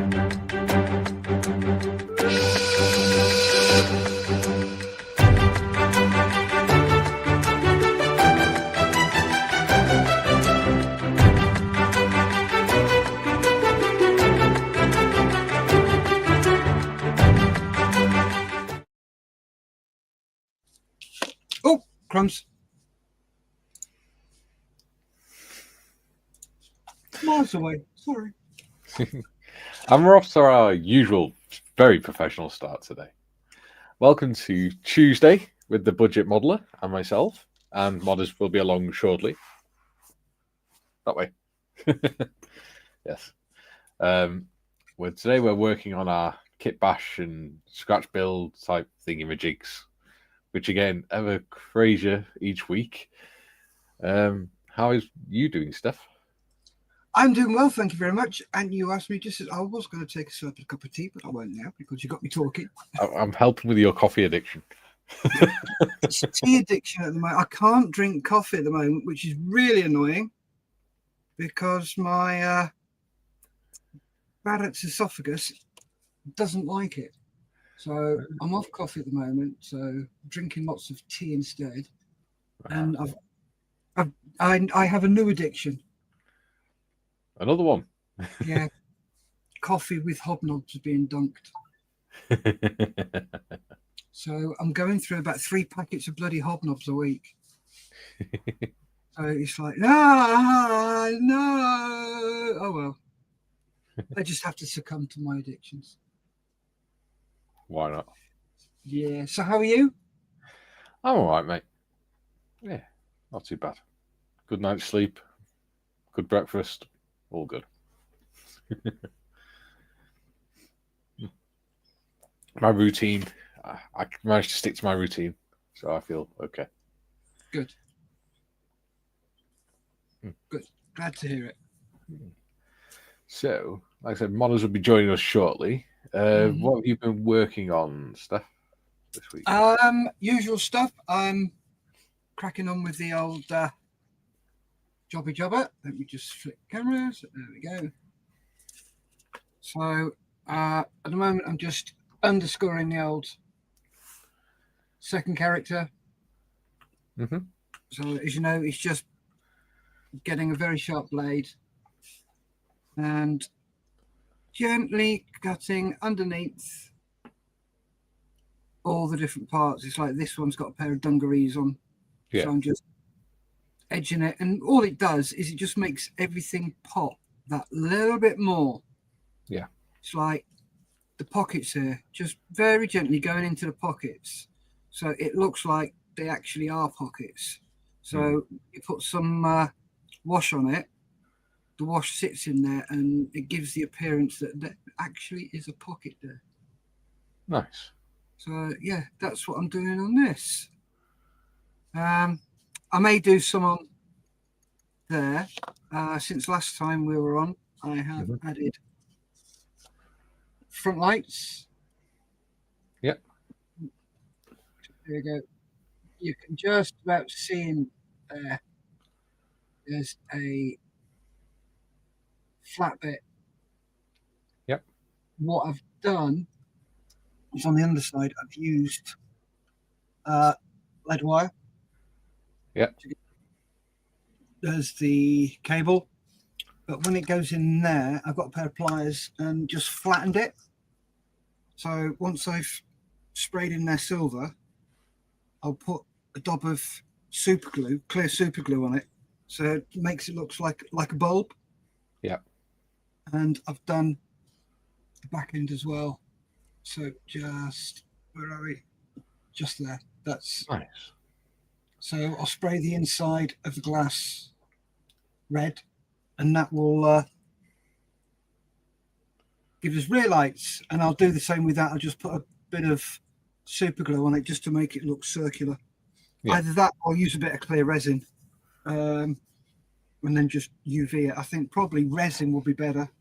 Oh, crumbs. Miles away. Sorry. And we're off to our usual, very professional start today. Welcome to Tuesday with the Budget Modeler and myself, and modders will be along shortly. That way. Yes. Today we're working on our kit bash and scratch build type thingamajigs, which again, ever crazier each week. How is you doing, Steff? I'm doing well, thank you very much. And you asked me just as I was going to take a sip of a cup of tea, but I won't now because you got me talking. I'm helping with your coffee addiction. It's tea addiction at the moment. I can't drink coffee at the moment, which is really annoying because my Barrett's esophagus doesn't like it. So I'm off coffee at the moment, so drinking lots of tea instead. And I have a new addiction. Another one. Yeah, coffee with hobnobs being dunked. So I'm going through about 3 packets of bloody hobnobs a week. So it's like, no. Oh, well. I just have to succumb to my addictions. Why not? Yeah. So how are you? I'm all right, mate. Yeah, not too bad. Good night's sleep. Good breakfast. All good. My routine. I managed to stick to my routine, so I feel okay. Good. Good. Glad to hear it. So, like I said, modders will be joining us shortly. What have you been working on, Steff, this week? Usual stuff. I'm cracking on with the old jobby jobber. Let me just flip cameras. There we go. So at the moment, I'm just underscoring the old second character. So as you know, it's just getting a very sharp blade and gently cutting underneath all the different parts. It's like this one's got a pair of dungarees on. Yeah. So I'm just edging it, and all it does is it just makes everything pop that little bit more. Yeah. It's like the pockets here, just very gently going into the pockets. So it looks like they actually are pockets. So you put some wash on it. The wash sits in there and it gives the appearance that there actually is a pocket there. Nice. So yeah, that's what I'm doing on this. I may do some on there. Since last time we were on, I have added front lights. Yep. There you go. You can just about see in there. There's a flat bit. Yep. What I've done is on the underside, I've used lead wire. Yep. There's the cable, but when it goes in there, I've got a pair of pliers and just flattened it. So once I've sprayed in there silver, I'll put a dab of super glue, clear super glue on it, so it makes it look like a bulb. Yeah. And I've done the back end as well. So just, where are we? Just there. That's nice. So I'll spray the inside of the glass red, and that will give us rear lights. And I'll do the same with that. I'll just put a bit of super glue on it just to make it look circular. Yeah. Either that or use a bit of clear resin, and then just UV it. I think probably resin will be better.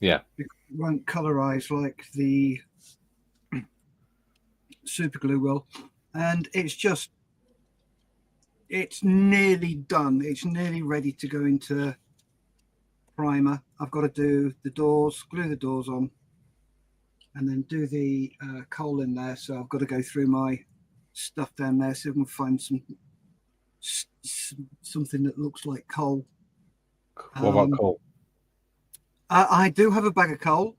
Yeah. It won't colorize like the super glue will. And it's nearly done. It's nearly ready to go into primer. I've got to do the doors, glue the doors on, and then do the coal in there. So I've got to go through my stuff down there, see if I can find something that looks like coal. What about coal? I do have a bag of coal,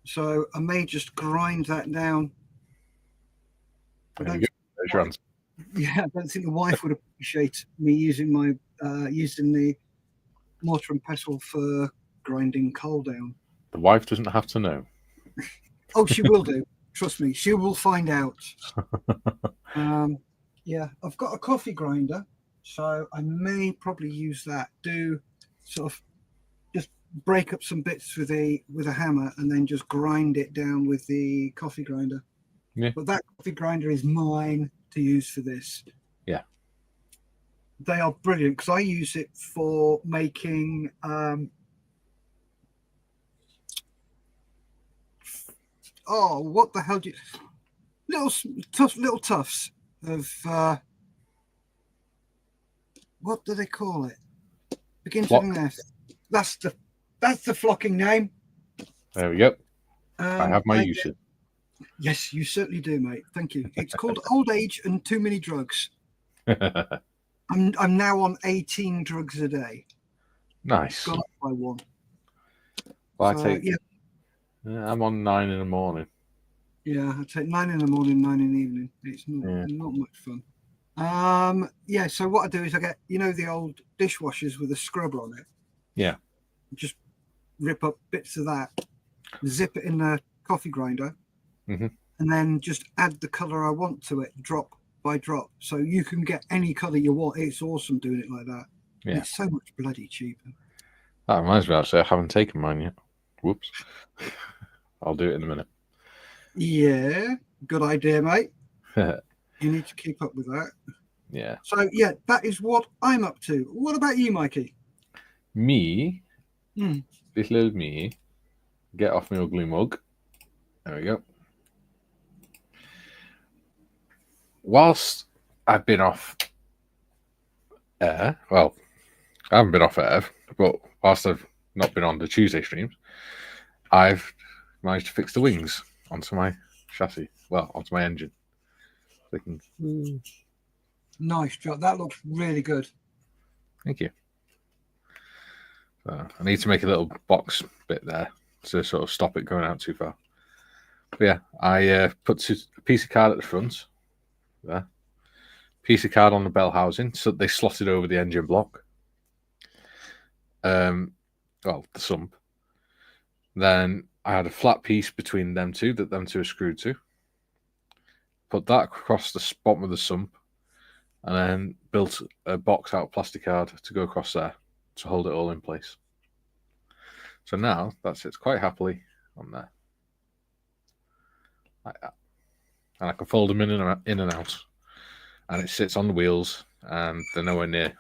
so I may just grind that down. There you go. There's your answer. Yeah, I don't think the wife would appreciate me using my using the mortar and pestle for grinding coal down. The wife doesn't have to know. Oh, she will do. Trust me, she will find out. Yeah, I've got a coffee grinder, so I may probably use that. Do sort of just break up some bits with a hammer and then just grind it down with the coffee grinder. Yeah. But that coffee grinder is mine to use for this. Yeah. They are brilliant because I use it for making oh, what the hell do you little tufts of what do they call it? Begins with an F. That's the flocking name. There we go. I have my uses. Yes, you certainly do, mate. Thank you. It's called Old Age and Too Many Drugs. I'm now on 18 drugs a day. Nice. Got up by one. Well, So, I'm on 9 in the morning. Yeah, I take 9 in the morning, 9 in the evening. It's not much fun. Yeah, so what I do is I get, the old dishwashers with a scrubber on it. Yeah. Just rip up bits of that, zip it in the coffee grinder, mm-hmm. and then just add the color I want to it, drop by drop. So you can get any color you want. It's awesome doing it like that. Yeah. It's so much bloody cheaper. That reminds me, actually, I haven't taken mine yet. Whoops. I'll do it in a minute. Yeah, good idea, mate. You need to keep up with that. Yeah. So, yeah, that is what I'm up to. What about you, Mikey? Me? This little me. Get off my ugly mug. There we go. Whilst I've been off air, well, I haven't been off air, but whilst I've not been on the Tuesday streams, I've managed to fix the wings onto my chassis, onto my engine. Nice job. That looks really good. Thank you. So I need to make a little box bit there to sort of stop it going out too far. But yeah, I put a piece of card at the front there, piece of card on the bell housing, so they slotted over the engine block. The sump. Then I had a flat piece between them two that them two are screwed to. Put that across the bottom of the sump, and then built a box out of plastic card to go across there to hold it all in place. So now that sits quite happily on there, like that, and I can fold them in and out, and it sits on the wheels, and they're nowhere near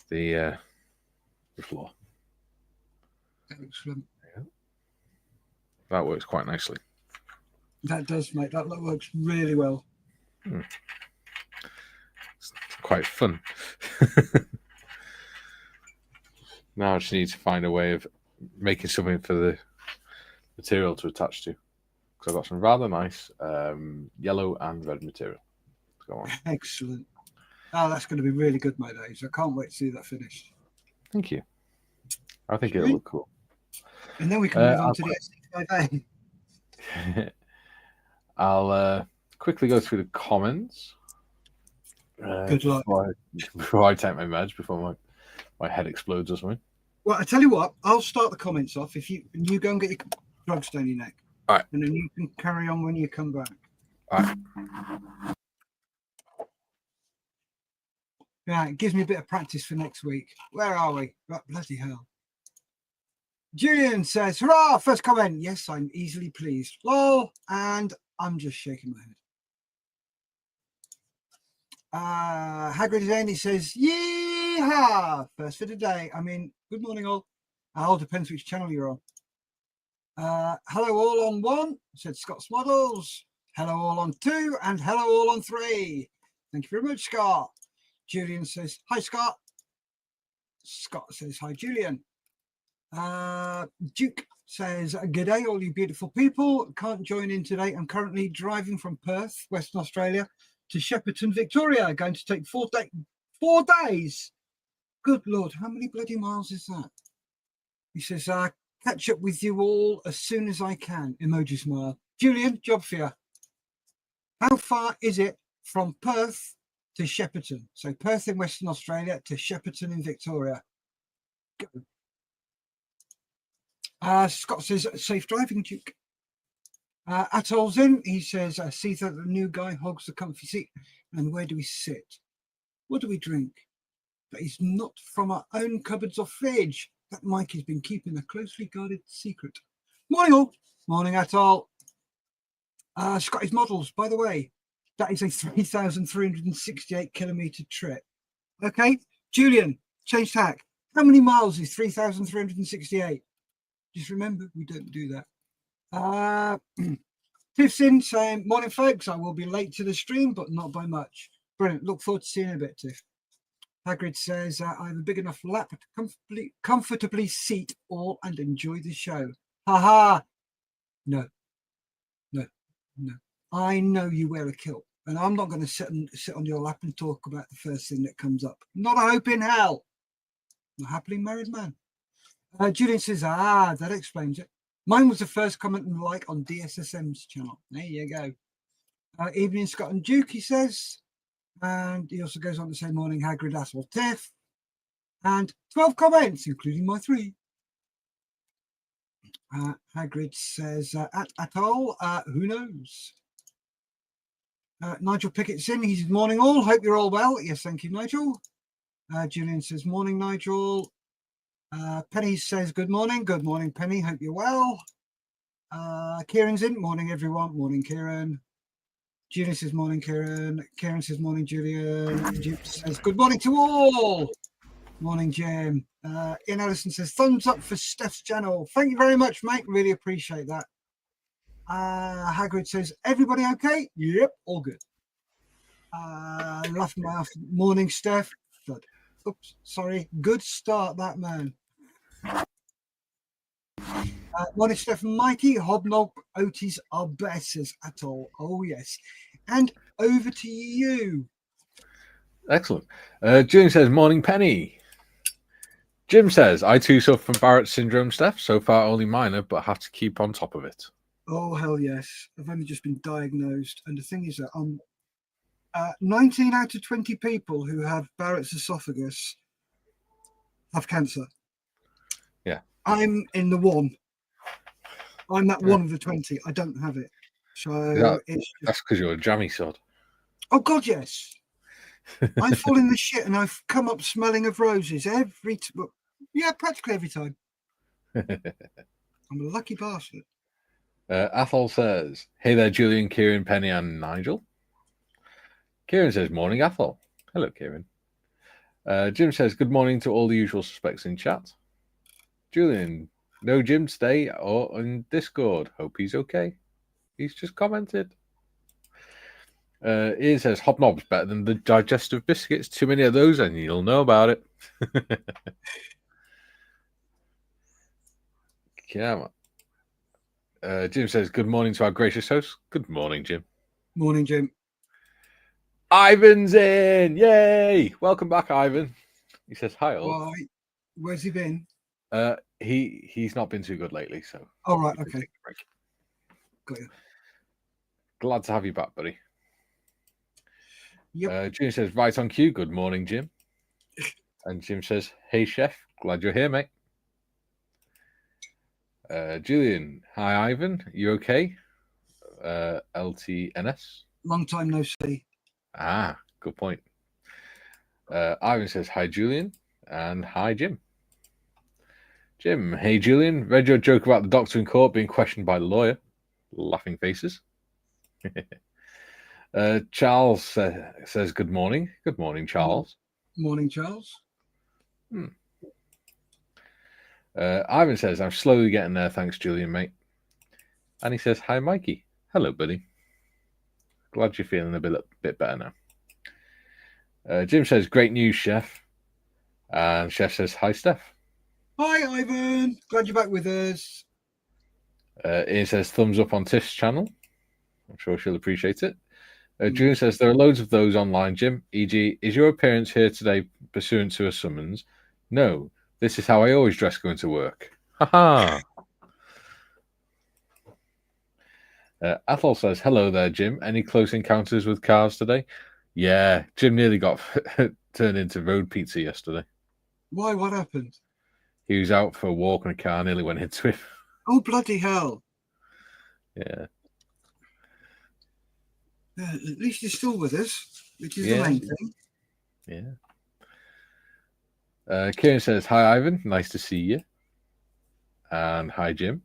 the floor. Excellent. Yeah. That works quite nicely. That does, mate. That works really well. It's quite fun. Now I just need to find a way of making something for the material to attach to. Because I've got some rather nice yellow and red material to go on. Excellent. Oh, that's going to be really good, my days. I can't wait to see that finished. Thank you. I think it'll look cool. And then we can move on to the S65A. I'll quickly go through the comments. Good luck. Before I take my meds, before my head explodes or something. Well, I tell you what, I'll start the comments off. If you go and get your drugs down your neck. All right. And then you can carry on when you come back. All right. Yeah, it gives me a bit of practice for next week. Where are we? Right, bloody hell. Julian says, hurrah, first comment. Yes, I'm easily pleased. Lol, and I'm just shaking my head. Hagrid Andy says, yeehaw, first for today. I mean, good morning all. All depends which channel you're on. Hello all on 1, said Scott's Models. Hello all on 2, and hello all on 3. Thank you very much, Scott. Julian says, hi, Scott. Scott says, hi, Julian. Duke says, g'day, all you beautiful people. Can't join in today. I'm currently driving from Perth, Western Australia, to Shepparton, Victoria. Going to take 4 days. Good Lord, how many bloody miles is that? He says, catch up with you all as soon as I can. Emoji smile. Julian, job for you. How far is it from Perth to Shepparton? So Perth in Western Australia to Shepparton in Victoria. Go. Scott says, safe driving, Duke. Atol's in. He says, I see that the new guy hogs the comfy seat. And where do we sit? What do we drink? That is not from our own cupboards or fridge. That Mikey's been keeping a closely guarded secret. Morning, all. Morning, Atol. Scottish models, by the way. That is a 3,368 kilometre trip. Okay, Julian, change tack. How many miles is 3,368? Just remember, we don't do that. Tiff's in saying, morning, folks. I will be late to the stream, but not by much. Brilliant. Look forward to seeing you in a bit, Tiff. Hagrid says, I have a big enough lap to comfortably seat all and enjoy the show. Ha ha. No. I know you wear a kilt, and I'm not going to sit on your lap and talk about the first thing that comes up. Not a hope in hell. I'm a happily married man. Julian says, that explains it. Mine was the first comment and like on DSSM's channel. There you go. Evening, Scott and Duke, he says. And he also goes on to say, morning, Hagrid, Aswell, Tiff. And 12 comments, including my 3. Hagrid says, at all, who knows? Nigel Pickett's in. He says, morning, all. Hope you're all well. Yes, thank you, Nigel. Julian says, morning, Nigel. Penny says, good morning. Good morning, Penny. Hope you're well. Kieran's in. Morning, everyone. Morning, Kieran. Julian says, morning, Kieran. Kieran says, morning, Julian. Jim says, good morning to all. Morning, Jim. Ian Allison says, thumbs up for Steff's channel. Thank you very much, mate. Really appreciate that. Hagrid says, everybody okay? Yep, all good. Laughing my after morning, Steff. Good. Oops, sorry. Good start, that man. Morning, Steff and Mikey. Hobnob Otis are betters at all. Oh, yes. And over to you. Excellent. Jim says, morning, Penny. Jim says, I too suffer from Barrett's syndrome, Steff. So far, only minor, but have to keep on top of it. Oh, hell yes. I've only just been diagnosed. And the thing is that 19 out of 20 people who have Barrett's esophagus have cancer. Yeah. I'm in the 1. I'm that 1 of the 20. I don't have it. So that's because you're a jammy sod. Oh, God, yes. I fall in the shit and I've come up smelling of roses practically every time. I'm a lucky bastard. Athol says, hey there, Julian, Kieran, Penny, and Nigel. Kieran says, morning, Athol. Hello, Kieran. Jim says, good morning to all the usual suspects in chat. Julian, no Jim today or on Discord. Hope he's okay. He's just commented. Ian says, hobnob's better than the digestive biscuits. Too many of those and you'll know about it. Come on. Jim says, good morning to our gracious host. Good morning, Jim. Morning, Jim. Ivan's in. Yay. Welcome back, Ivan. He says, hi, all. Why? Where's he been? He's not been too good lately, so. Oh, right. Okay. Got you. Glad to have you back, buddy. Yep. Jim says, right on cue. Good morning, Jim. And Jim says, hey, chef. Glad you're here, mate. Julian, hi, Ivan. You okay? LTNS. Long time no see. Good point. Ivan says, hi, Julian. And hi, Jim. Jim, hey, Julian. Read your joke about the doctor in court being questioned by the lawyer. Laughing faces. Charles says, good morning. Good morning, Charles. Morning, Charles. Ivan says, I'm slowly getting there. Thanks, Julian, mate. And he says, hi, Mikey. Hello, buddy. Glad you're feeling a bit better now. Jim says, great news, chef. And Chef says, hi, Steff. Hi, Ivan. Glad you're back with us. Ian says, thumbs up on Tiff's channel. I'm sure she'll appreciate it. June says, there are loads of those online, Jim. E.g., is your appearance here today pursuant to a summons? No, this is how I always dress going to work. Ha ha. Athol says, hello there, Jim. Any close encounters with cars today? Yeah, Jim nearly got turned into road pizza yesterday. Why? What happened? He was out for a walk and a car nearly went into him. Oh, bloody hell. Yeah. At least he's still with us, which is the main thing. Yeah. Kieran says, hi, Ivan. Nice to see you. And hi, Jim.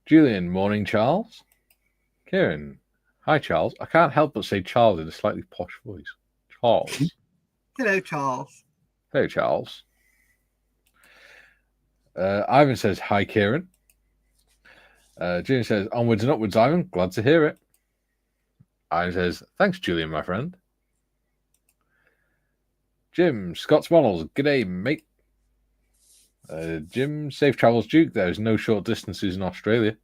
Julian, morning, Charles. Kieran, hi, Charles. I can't help but say Charles in a slightly posh voice. Charles. Hello, Charles. Hey, Charles. Ivan says, hi, Kieran. Julian says, onwards and upwards, Ivan. Glad to hear it. Ivan says, thanks, Julian, my friend. Jim, Scott's Models. G'day, mate. Jim, safe travels, Duke. There's no short distances in Australia.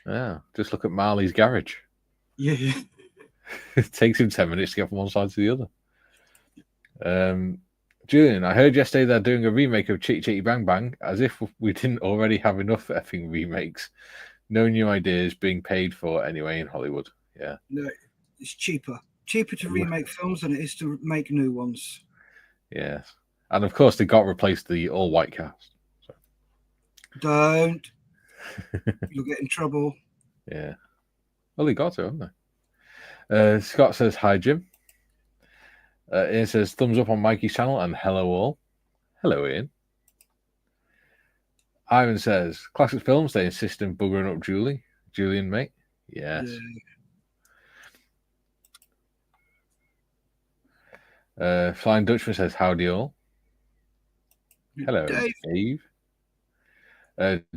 Yeah, just look at Marley's garage. Yeah. It takes him 10 minutes to get from one side to the other. Julian, I heard yesterday they're doing a remake of Chitty Chitty Bang Bang, as if we didn't already have enough effing remakes. No new ideas being paid for anyway in Hollywood. Yeah. No, it's cheaper. Cheaper to remake films than it is to make new ones. Yes. And of course, they got replaced the all-white cast. So. Don't. You'll get in trouble. Yeah. Well, they got to, haven't they? Scott says, hi, Jim. Ian says, thumbs up on Mikey's channel and hello all. Hello, Ian. Ivan says, classic films, they insist on buggering up Julian, mate. Yes. Yeah. Flying Dutchman says, howdy all. Hello, Dave.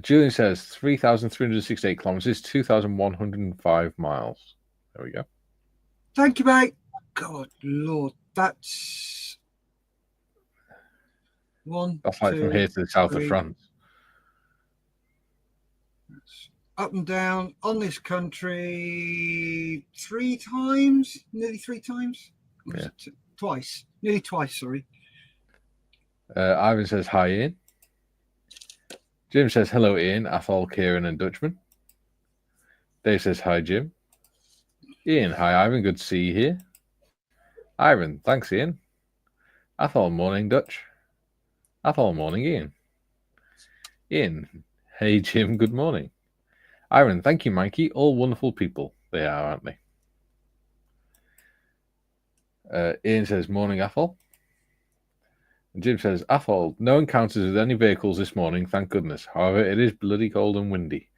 Julian says 3,368 kilometers, 2,105 miles. There we go. Thank you, mate. God, Lord, that's one. That's like from here to the south of France. Up and down on this country 3 times, nearly 3 times. Yeah. Twice, nearly twice. Sorry. Ivan says hi, Ian. Jim says hello, Ian, Athol, Kieran, and Dutchman. Dave says hi, Jim. Ian, hi, Ivan. Good to see you here. Ivan, thanks, Ian. Athol, morning, Dutch. Athol, morning, Ian. Ian, hey, Jim, good morning. Ivan, thank you, Mikey. All wonderful people they are, aren't they? Ian says morning, Athol. And Jim says, Athol, no encounters with any vehicles this morning, thank goodness. However, it is bloody cold and windy.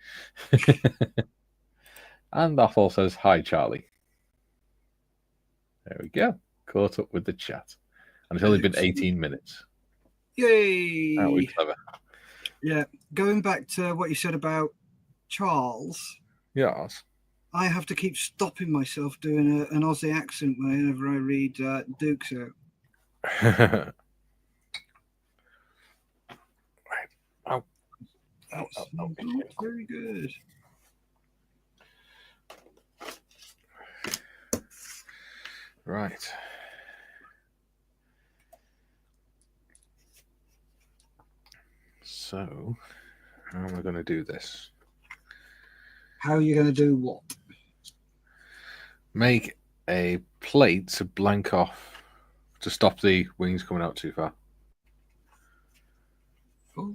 And Athol says, hi, Charlie. There we go. Caught up with the chat. And it's only been 18 minutes. Yay! Aren't we clever? Yeah. Going back to what you said about Charles. Yes. I have to keep stopping myself doing an Aussie accent whenever I read Duke's out. Right. Oh. Very good. Right. So, how am I going to do this? How are you going to do what? Make a plate to blank off to stop the wings coming out too far. Oh,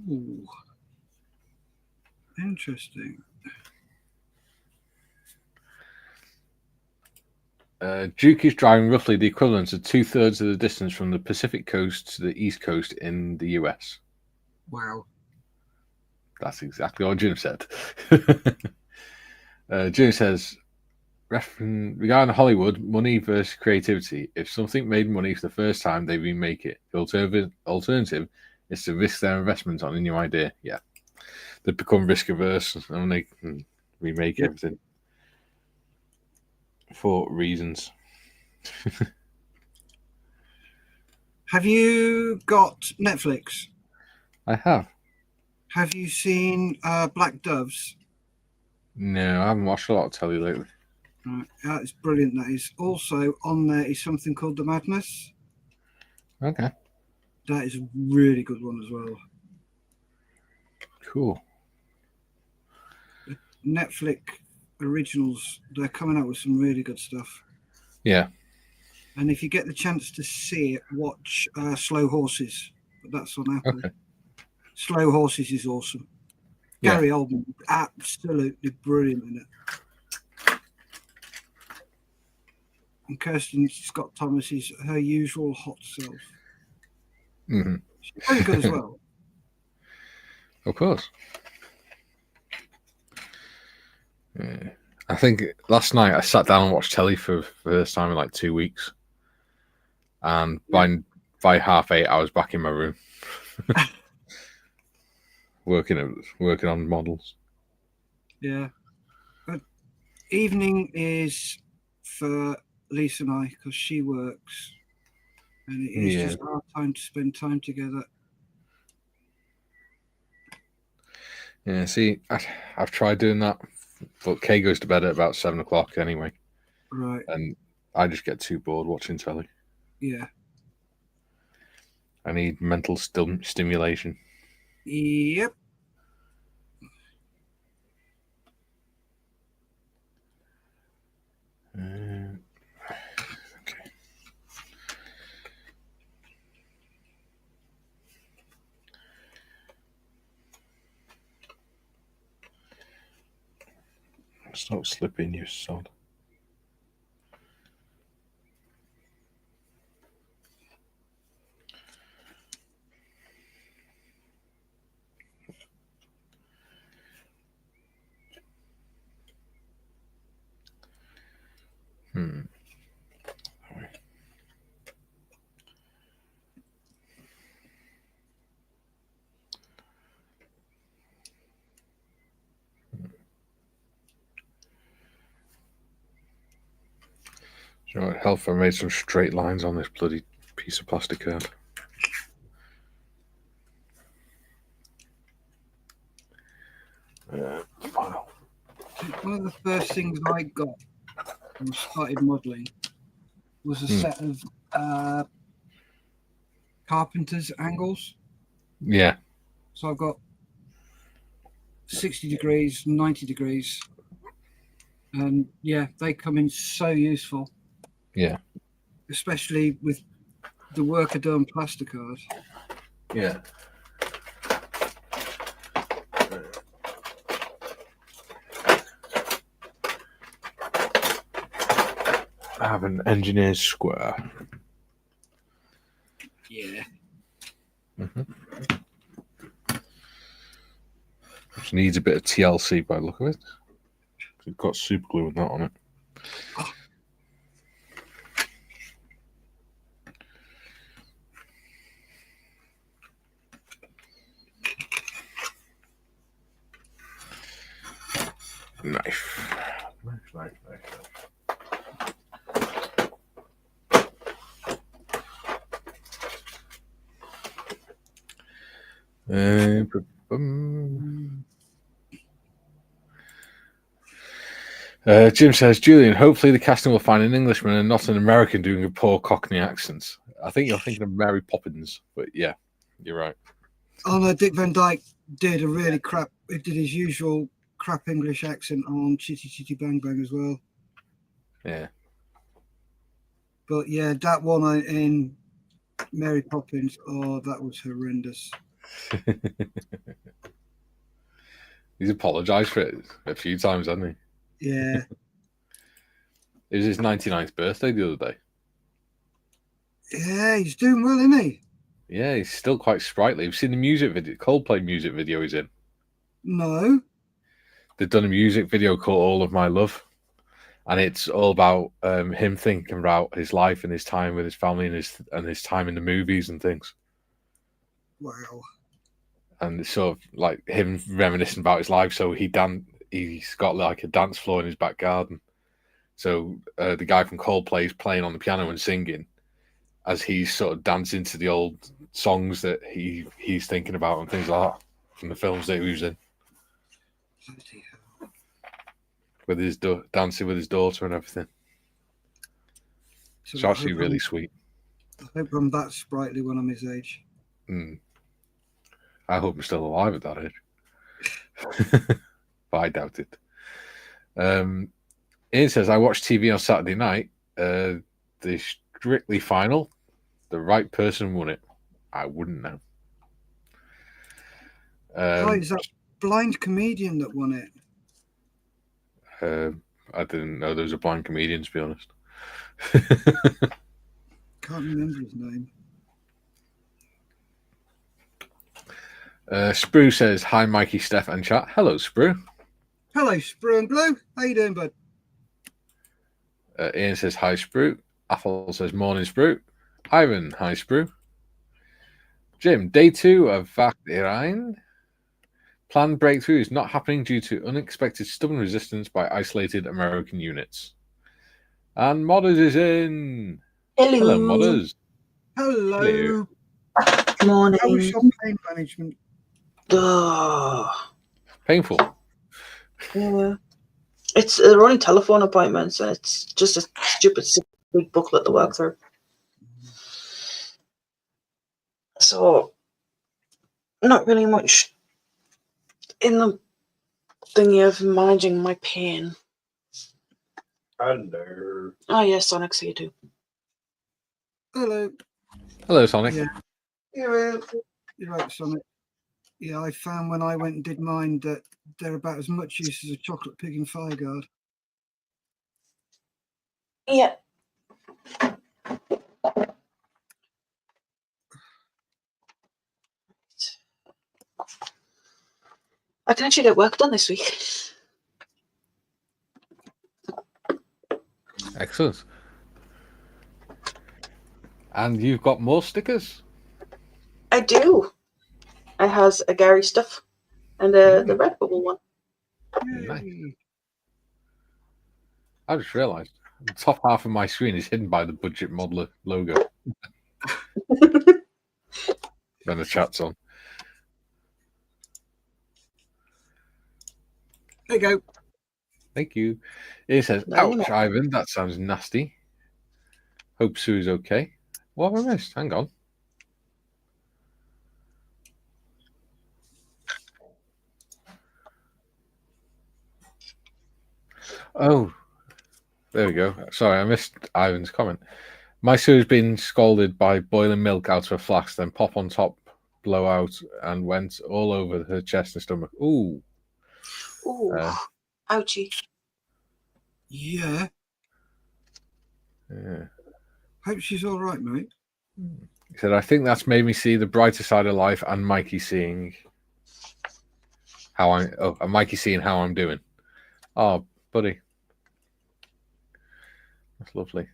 interesting. Duke is driving roughly the equivalent of 2/3 of the distance from the Pacific coast to the East Coast in the US. Wow. That's exactly what Jim said. Jim says, regarding Hollywood, money versus creativity. If something made money for the first time, they remake it. The alternative is to risk their investment on a new idea. Yeah. They become risk averse and they can remake everything for reasons. Have you got Netflix? I have. Have you seen Black Doves? No, I haven't watched a lot of telly lately. Right, that is brilliant. That is also on there. Is something called The Madness. Okay. That is a really good one as well. Cool. Netflix originals, they're coming out with some really good stuff. Yeah. And if you get the chance to see it, watch Slow Horses. But that's on Apple. Okay. Slow Horses is awesome. Yeah. Gary Oldman, absolutely brilliant in it. And Kirsten Scott Thomas is her usual hot self. Mm-hmm. She's very good as well. Of course. Yeah. I think last night I sat down and watched telly for the first time in like 2 weeks. And by 8:30, I was back in my room. working on models. Yeah. But evening is for Lisa and I because she works. And it is just our time to spend time together. Yeah, see, I've tried doing that, but Kay goes to bed at about 7 o'clock anyway. Right. And I just get too bored watching telly. Yeah. I need mental stimulation. Yep. Okay. Stop slipping, you sod. So it helped if I made some straight lines on this bloody piece of plastic card. File. One of the first things I got when I started modelling was a set of carpenter's angles. Yeah. So I've got 60 degrees, 90 degrees. And yeah, they come in so useful. Yeah. Especially with the work I do on plasticard. Yeah. I have an engineer's square. Yeah. Which needs a bit of TLC by the look of it. It's got super glue and that on it. Oh. Knife. Jim says, Julian, hopefully the casting will find an Englishman and not an American doing a poor Cockney accent. I think you're thinking of Mary Poppins, but yeah, you're right. Oh no, Dick Van Dyke did a really crap, he did his usual crap English accent on Chitty Chitty Bang Bang as well. Yeah. But yeah, that one in Mary Poppins, oh, that was horrendous. He's apologised for it a few times, hasn't he? Yeah. It was his 99th birthday the other day. Yeah, he's doing well, isn't he? Yeah, he's still quite sprightly. We've seen the music video, Coldplay music video he's in. No. They've done a music video called All of My Love. And it's all about him thinking about his life and his time with his family and his time in the movies and things. Wow. And it's sort of like him reminiscing about his life. So he's got like a dance floor in his back garden. So the guy from Coldplay is playing on the piano and singing. as he's sort of dancing to the old songs that he's thinking about and things like that from the films that he was in. With his dancing with his daughter and everything. It's actually really sweet. I hope I'm that sprightly when I'm his age. I hope I'm still alive at that age. But I doubt it. Ian says, I watched TV on Saturday night. The Strictly final. The right person won it. I wouldn't know. Is that blind comedian that won it? I didn't know there was a blind comedian, to be honest. Can't remember his name. Sprue says, hi, Mikey, Steff, and chat. Hello, Sprue. Hello, Sprue and Blue. How you doing, bud? Ian says, hi, Sprue. Athol says, morning, Sprue. Ivan, hi, Sprue. Jim, day 2 of Vac Irine. Planned breakthrough is not happening due to unexpected stubborn resistance by isolated American units. And Modders is in. Hello. Hello, Modders. Hello. Hello. Morning. How was your pain management? Painful. Yeah. It's they're only telephone appointments, and it's just a stupid big booklet to work through. So, not really much in the thingy of managing my pain. Hello. Oh, yeah, Sonic, see you too. Hello. Hello, Sonic. Yeah. You're right, Sonic. Yeah, I found when I went and did mine that they're about as much use as a chocolate pig in Fireguard. Yeah. I can actually get work done this week. Excellent. And you've got more stickers? I do. It has a Gary stuff and the red bubble one. Nice. I just realised the top half of my screen is hidden by the Budget Modeler logo. When the chat's on. There you go. Thank you. It says, ouch, Ivan, that sounds nasty. Hope Sue's okay. What have I missed? Hang on. Oh, there we go. Sorry, I missed Ivan's comment. My Sue's been scalded by boiling milk out of a flask, then pop on top, blow out, and went all over her chest and stomach. Ooh. Ooh. Ouchie. Yeah. Yeah. Hope she's all right, mate. He said, I think that's made me see the brighter side of life, and Mikey seeing how and Mikey seeing how I'm doing. Oh, buddy. That's lovely.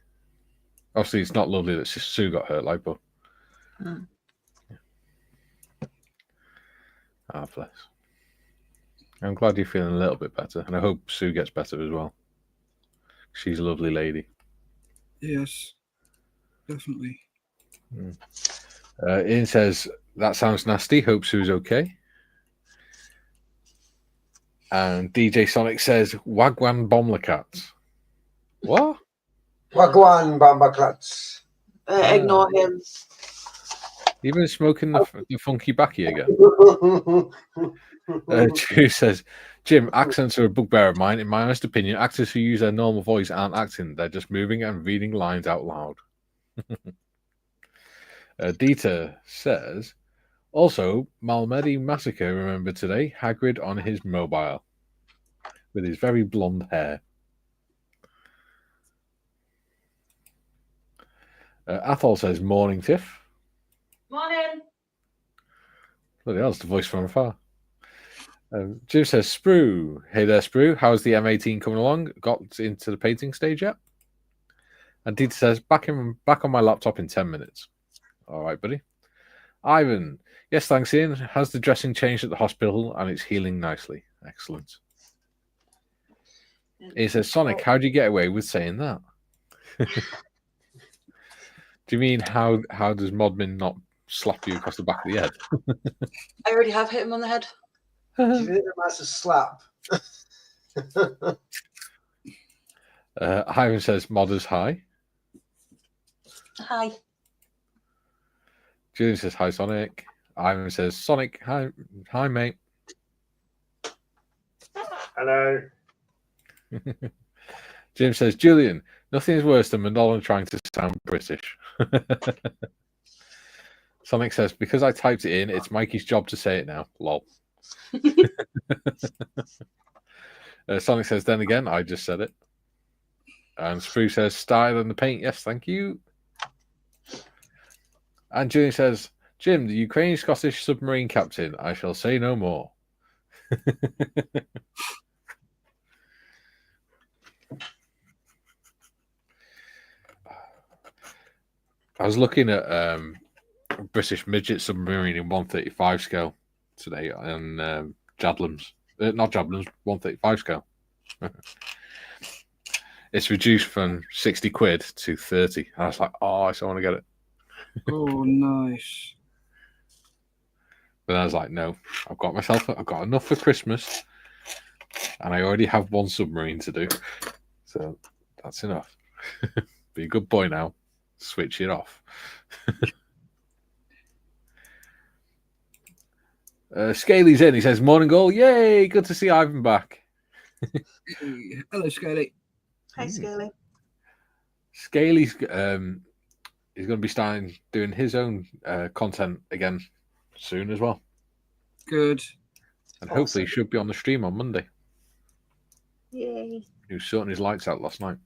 Obviously, it's not lovely that Sue got hurt, like, but. Ah, bless. I'm glad you're feeling a little bit better, and I hope Sue gets better as well. She's a lovely lady. Yes, definitely. Ian says, that sounds nasty. Hope Sue's okay. And DJ Sonic says, Wagwan Bombercats. What? Wagwan Bombercats. Ignore him. You've been smoking the funky backy again. Drew says, Jim, accents are a bugbear of mine. In my honest opinion, actors who use their normal voice aren't acting. They're just moving and reading lines out loud. Dieter says, also, Malmedy Massacre remembered today, Hagrid on his mobile with his very blonde hair. Athol says, morning, Tiff. Morning. Bloody hell, it's the voice from afar. Jim says, Sprue. Hey there, Sprue. How's the M18 coming along? Got into the painting stage yet? And Dieter says, back on my laptop in 10 minutes. All right, buddy. Ivan. Yes, thanks, Ian. Has the dressing changed at the hospital and it's healing nicely? Excellent. He says, Sonic, how do you get away with saying that? Do you mean how does Modmin not slap you across the back of the head? I already have hit him on the head. Do you think that's a slap? Ivan says Modders hi. Hi. Julian says hi Sonic. Ivan says Sonic hi mate. Hello. Jim says Julian, nothing is worse than Madonna trying to sound British. Sonic says because I typed it in, it's Mikey's job to say it now. Lol. Sonic says then again, I just said it. And Sprue says style and the paint, yes, thank you. And Julian says, Jim, the Ukrainian Scottish submarine captain, I shall say no more. I was looking at British midget submarine in 135 scale today on Jadlams. Not Jadlams, 135 scale. It's reduced from 60 quid to 30. I was like, oh, I still want to get it. Oh, nice. But I was like, no, I've got enough for Christmas, and I already have one submarine to do, so that's enough. Be a good boy now. Switch it off. Scaly's in. He says, "Morning, goal! Yay! Good to see Ivan back." Hello, Scaly. Hi, Scaly. Scaly's he's going to be starting doing his own content again soon as well. Good. And hopefully he should be on the stream on Monday. Yay. He was sorting his lights out last night.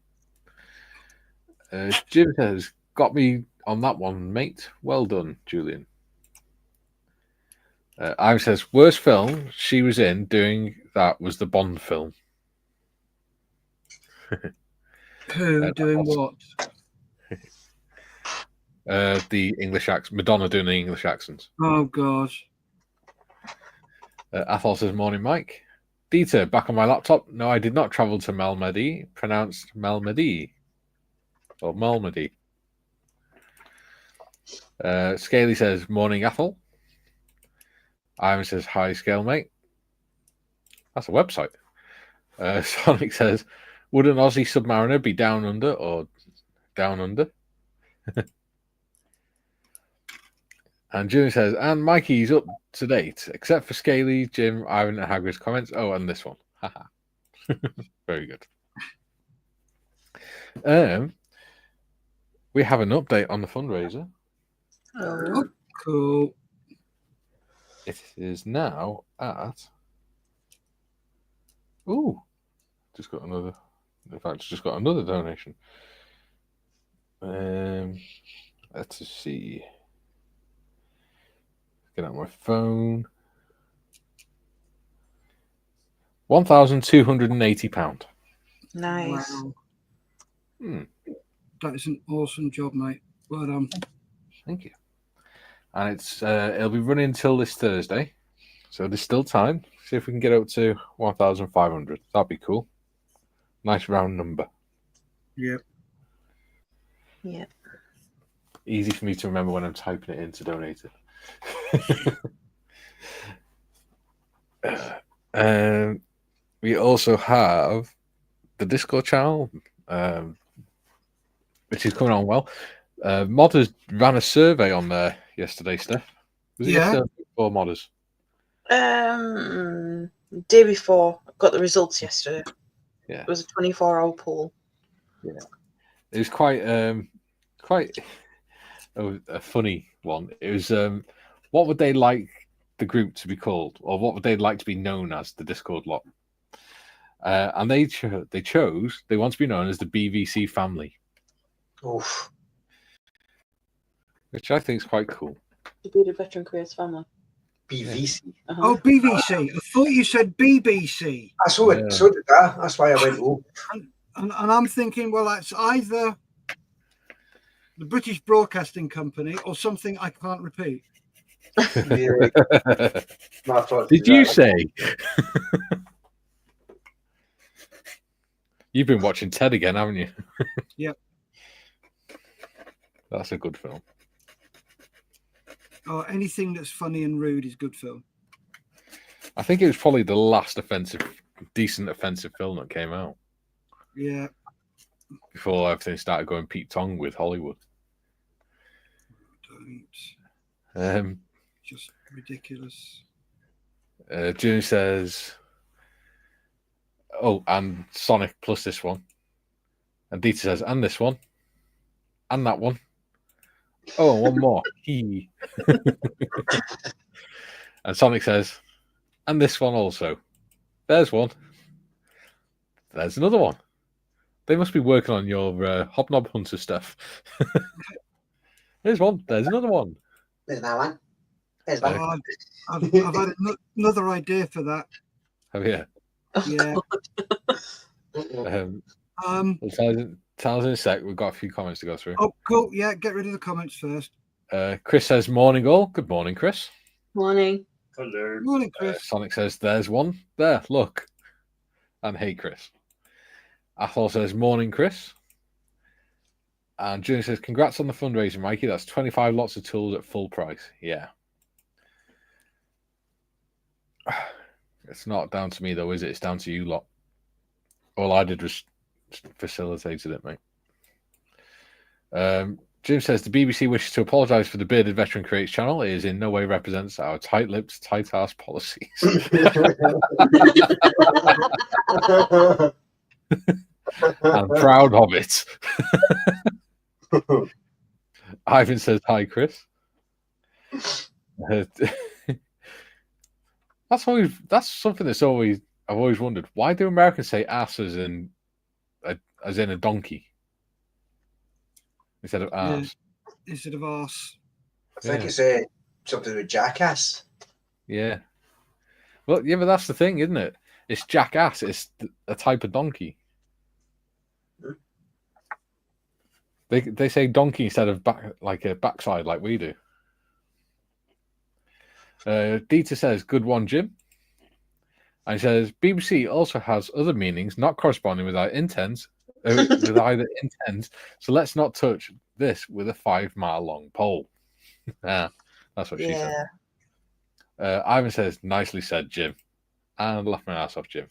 Jim has got me on that one, mate. Well done, Julian. Ivan says, worst film she was in doing that was the Bond film. Who doing what? The English accent. Madonna doing the English accents. Oh, God. Athol says, morning, Mike. Dieter, back on my laptop. No, I did not travel to Malmedy. Pronounced Malmedy. Or Malmedy. Scaly says, morning, Athol. Ivan says, hi, Scale, mate. That's a website. Sonic says, would an Aussie Submariner be down under or down under? And Julian says, and Mikey's up to date, except for Scaly, Jim, Ivan, and Hagrid's comments. Oh, and this one. Haha. Very good. We have an update on the fundraiser. Oh. Cool. It is now at... Ooh. Just got another... In fact, just got another donation. Let's see. Get out my phone. £1,280. Nice. Wow. Hmm. That is an awesome job, mate. Well done. Thank you. And it's it'll be running until this Thursday, so there's still time. See if we can get up to 1,500. That'd be cool. Nice round number. Yep. Yeah. Easy for me to remember when I'm typing it in to donate it. We also have the Discord channel, which is coming on well. Modders ran a survey on there yesterday, Steff. Was it yesterday or Modders? Day before. Got the results yesterday. Yeah. It was a 24-hour poll. Yeah. It was quite a funny one. It was what would they like the group to be called, or what would they like to be known as, the Discord lot? And they chose they want to be known as the BVC family. Oof. Which I think is quite cool. The Bearded Veteran Careers Family. BVC. Uh-huh. Oh, BVC. I thought you said BBC. I saw it. So did I. That's why I went, oh. And I'm thinking, well, that's either the British Broadcasting Company or something I can't repeat. Yeah. My thought Did was you that. say? You've been watching Ted again, haven't you? Yep. That's a good film. Oh, anything that's funny and rude is good film. I think it was probably the last decent offensive film that came out Yeah. before everything started going Pete Tong with Hollywood. Don't. Just ridiculous. June says, "Oh, and Sonic plus this one." And Dieter says, "And this one, and that one. Oh, and one more." He. And Sonic says, "And this one also. There's one. There's another one. They must be working on your Hobnob Hunter stuff." There's one. There's another one. There's that one. There's one. Oh, I've had another idea for that. Oh yeah. Yeah. Tell us in a sec. We've got a few comments to go through. Oh, cool. Yeah, get rid of the comments first. Chris says, "Morning all." Good morning, Chris. Morning. Hello. Morning, Chris. Sonic says, "There's one. There, look." And hey, Chris. Athol says, "Morning, Chris." And Junior says, "Congrats on the fundraising, Mikey. That's 25 lots of tools at full price." Yeah. It's not down to me, though, is it? It's down to you lot. All I did was facilitated it, mate. Jim says, "The BBC wishes to apologise for the Bearded Veteran Creates channel. It is in no way represents our tight-lipped, tight-ass policies." I'm proud of it. Ivan says, "Hi, Chris." That's something that's I've always wondered. Why do Americans say ass as in a donkey instead of ass? Yeah, instead of arse. I think it's something with jackass. Yeah. Well, yeah, but that's the thing, isn't it? It's jackass. It's a type of donkey. They say donkey instead of backside like we do. Dieter says, "Good one, Jim." And he says, "BBC also has other meanings not corresponding with our intent, with either intent. So let's not touch this with a 5-mile long pole." That's what she said. Ivan says, "Nicely said, Jim." And I laughed my ass off, Jim.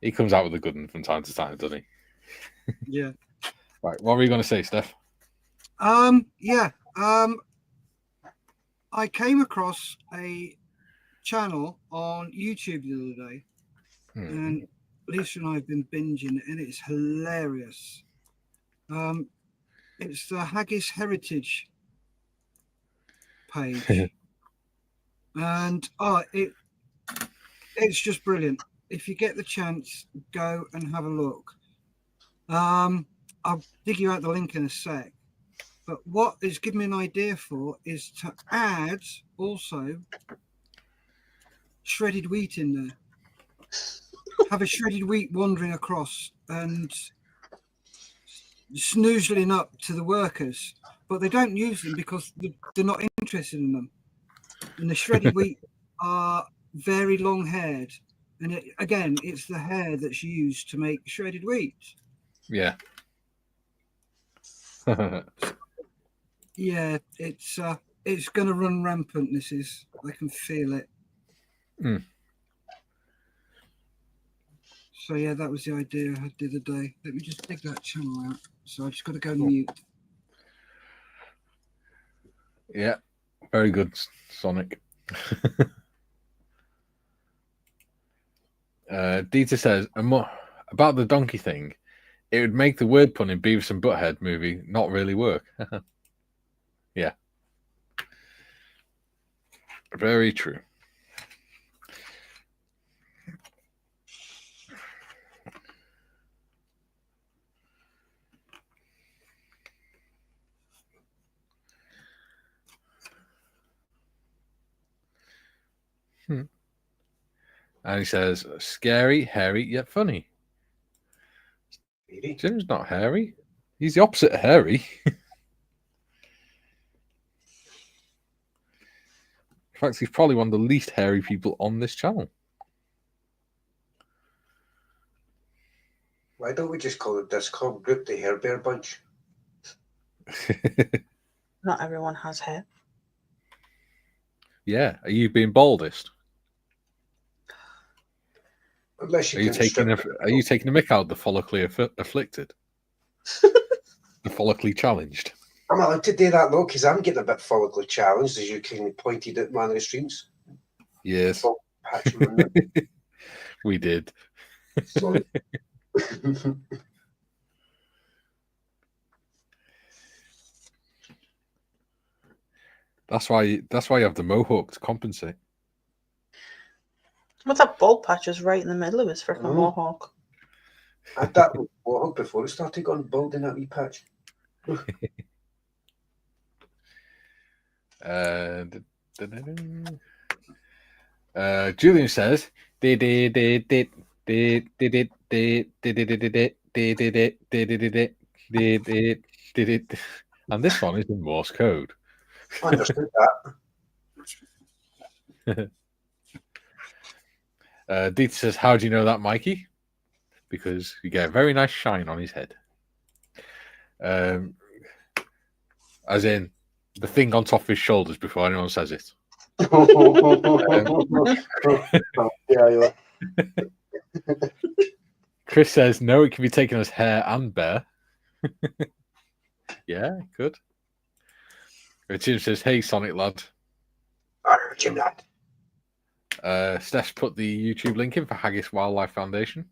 He comes out with a good one from time to time, doesn't he? Yeah. Right. What were you going to say, Steff? Yeah. I came across a channel on YouTube the other day, and Lisa and I have been binging, and it's hilarious. It's the Haggis Heritage page, and it's just brilliant. If you get the chance, go and have a look. I'll dig you out the link in a sec. But what it's given me an idea for is to add also shredded wheat in there. Have a shredded wheat wandering across and snoozling up to the workers, but they don't use them because they're not interested in them. And the shredded wheat are very long haired, and it's the hair that's used to make shredded wheat. Yeah. Yeah, it's going to run rampant. I can feel it. So yeah, that was the idea I had the other day. Let me just dig that channel out. So I just got to go mute. Yeah, very good, Sonic. Dieter says about the donkey thing. It would make the word pun in Beavis and Butthead movie not really work. Yeah. Very true. And he says, "Scary, hairy, yet funny." Jim's not hairy. He's the opposite of hairy. In fact, he's probably one of the least hairy people on this channel. Why don't we just call it this group the Hair Bear Bunch? Not everyone has hair. Yeah. Are you being baldest? Unless you Are you can taking strip a mick out the follically afflicted? The follically challenged? I'm allowed to do that though, because I'm getting a bit follically challenged, as you kindly pointed at one of the streams. Yes. Oh, patch on it. We did. Sorry. That's why you have the mohawk to compensate. What's that bald patch is right in the middle of his freaking Oh. mohawk? I had that mohawk before it started going bald in that wee patch. Julian says, and this one is in Morse code. I understood that. Dieter says, how do you know that, Mikey? Because you get a very nice shine on his head. As in, the thing on top of his shoulders before anyone says it. Yeah, you Chris says, no, it can be taken as hair and bear. Yeah, it could. Jim says, hey, Sonic lad. Jim lad. Steph's put the YouTube link in for Haggis Wildlife Foundation.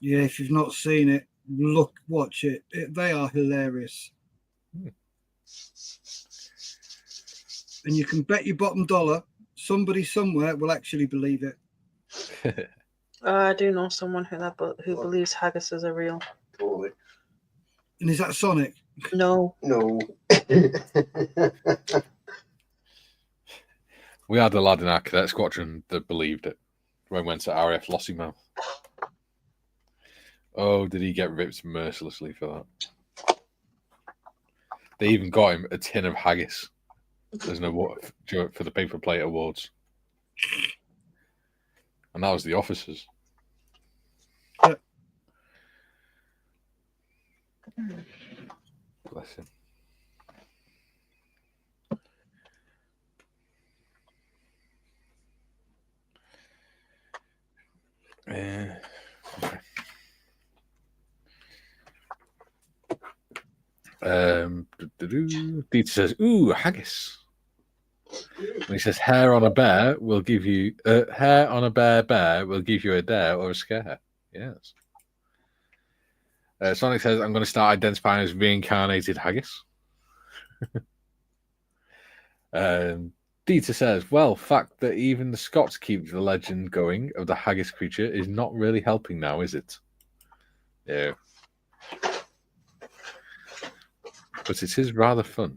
Yeah, if you've not seen it, watch it. They are hilarious. And you can bet your bottom dollar somebody somewhere will actually believe it. I do know someone who believes haggises are real. Totally. And is that Sonic? No. No. We had a lad in our cadet squadron that believed it when we went to RAF Lossiemouth. Oh, did he get ripped mercilessly for that? They even got him a tin of haggis as an award for the paper plate awards. And that was the officers. Yep. Bless him. Okay. Dieter says, ooh, haggis. And he says, hair on a bear will give you hair on a bear will give you a dare or a scare. Yes. Sonic says, I'm going to start identifying as reincarnated haggis. Dieter says, well, fact that even the Scots keep the legend going of the haggis creature is not really helping now, is it? Yeah. But it is rather fun.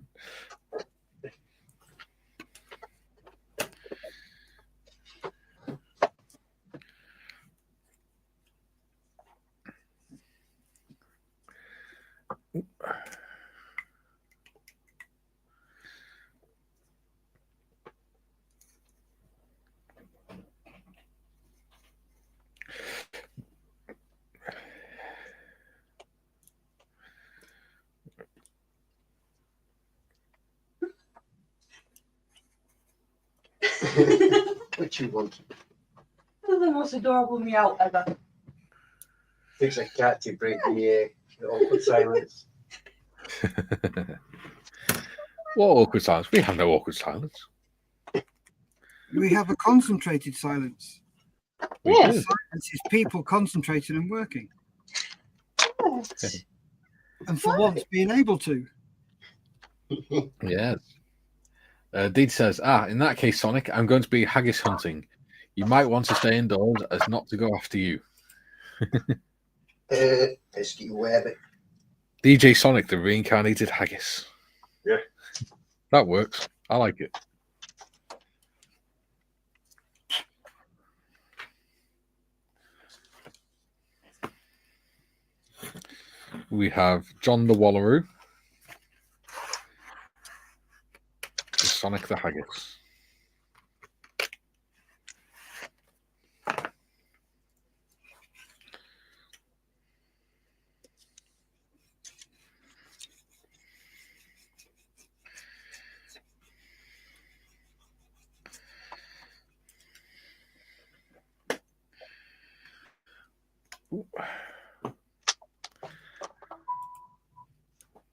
What you want? This is the most adorable meow ever. Takes a cat to break the awkward silence. What awkward silence? We have no awkward silence. We have a concentrated silence. We Yeah. do. Silence is people concentrating and working. Yes. And for once being able to. Yes. Deed says, in that case, Sonic, I'm going to be haggis hunting. You might want to stay indoors as not to go after you. Pesky Webbit. DJ Sonic, the reincarnated haggis. Yeah. That works. I like it. We have John the Wallaroo. Sonic the Haggis.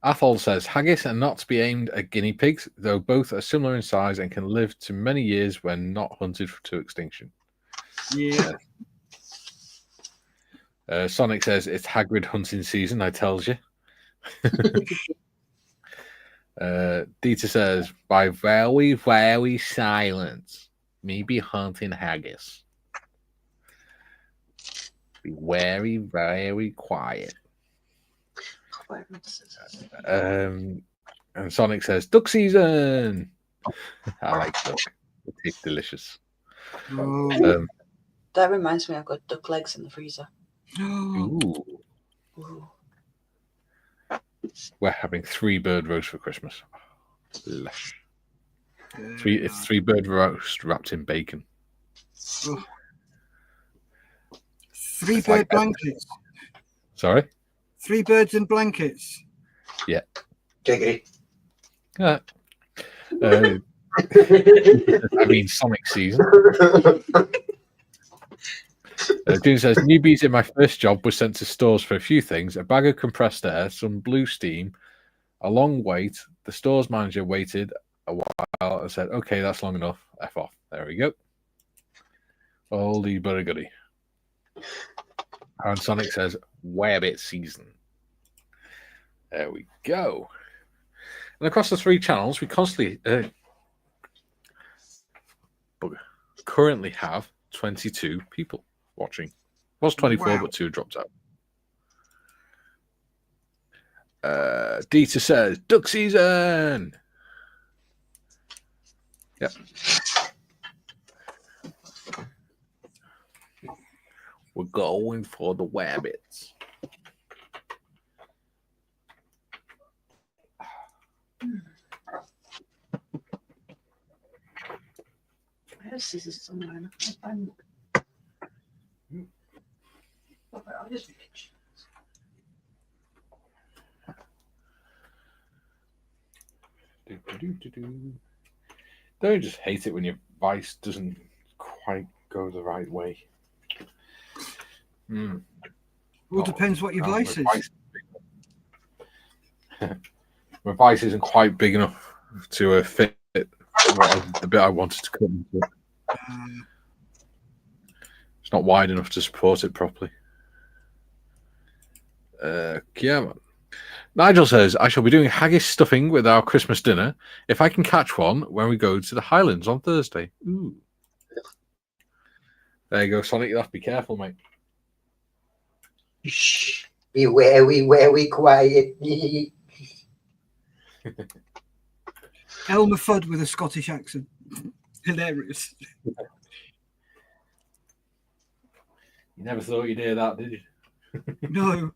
Athol says haggis are not to be aimed at guinea pigs, though both are similar in size and can live to many years when not hunted to extinction. Yeah. Sonic says it's Hagrid hunting season, I tells you. Dieter says, by very, very silence, me be hunting haggis. Be very, very quiet. And Sonic says, duck season. I like duck. It tastes delicious. Oh. That reminds me, I've got duck legs in the freezer. Ooh. Ooh. We're having 3 bird roast for Christmas. Lush. It's 3 bird roast wrapped in bacon. Oh. 3 bird blankets. Sorry? 3 birds and blankets. Yeah. Giggity. Yeah. I mean, Sonic season. June says, newbies in my first job was sent to stores for a few things: a bag of compressed air, some blue steam, a long wait. The stores manager waited a while and said, okay, that's long enough. F off. There we go. Oldie but a goodie. And Sonic says, Wabbit season. There we go. And across the 3 channels, we constantly currently have 22 people watching. Was 24, Wow. but 2 dropped out. Dieter says, duck season. Yep. We're going for the wabbits. I have scissors somewhere. I'll just reach. Don't you just hate it when your vice doesn't quite go the right way? Well, depends what your vice is. My vice isn't quite big enough to fit the bit I wanted to cut into. It's not wide enough to support it properly. Yeah, man. Nigel says, I shall be doing haggis stuffing with our Christmas dinner if I can catch one when we go to the Highlands on Thursday. Ooh. There you go, Sonic. You'll have to be careful, mate. Shh. Be very quiet. Elmer Fudd with a Scottish accent. Hilarious. You never thought you'd hear that, did you? No.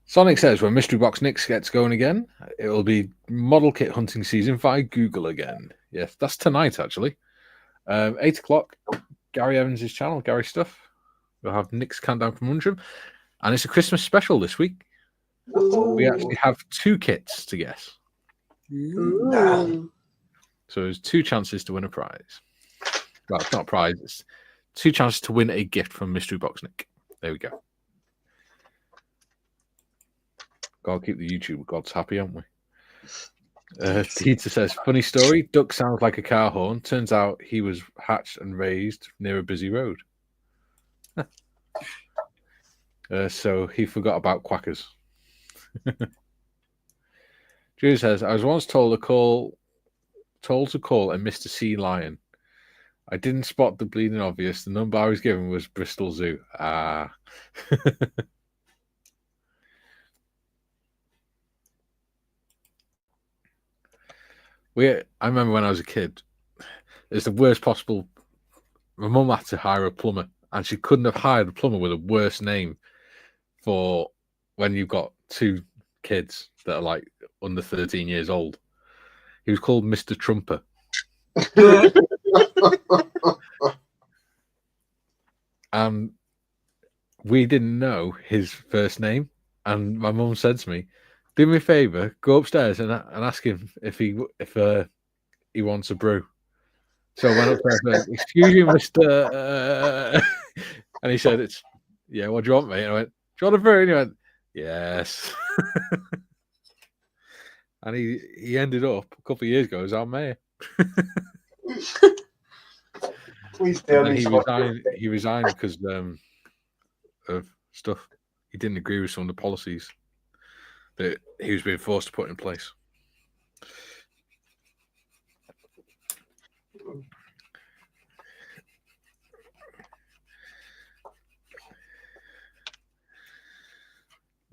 Sonic says when Mystery Box Nix gets going again, it will be model kit hunting season via Google again. Yes, that's tonight actually. 8 o'clock, Gary Evans' channel, Gary Stuff. We'll have Nick's Countdown from Mundrum. And it's a Christmas special this week. We actually have 2 kits to guess. Ooh. So there's 2 chances to win a prize. Well, it's not a prize, it's 2 chances to win a gift from Mystery Box Nick. There we go. Gotta keep the YouTube gods happy, haven't we? Tita says, funny story, duck sounds like a car horn. Turns out he was hatched and raised near a busy road. So he forgot about quackers. Julie says, I was once told to call a Mr. Sea Lion. I didn't spot the bleeding obvious. The number I was given was Bristol Zoo. Ah. I remember when I was a kid, it's the worst possible. My mum had to hire a plumber, and she couldn't have hired a plumber with a worse name for when you've got 2 kids that are like under 13 years old. He was called Mr. Trumper. And we didn't know his first name. And my mum said to me, do me a favour, go upstairs and ask him if he wants a brew. So I went upstairs and said, excuse you, Mr. And he said, yeah, what do you want, mate? And I went, do you want a brew? And he went, yes. And he ended up a couple of years ago as our mayor. Please tell And me. he resigned because of stuff. He didn't agree with some of the policies that he was being forced to put in place.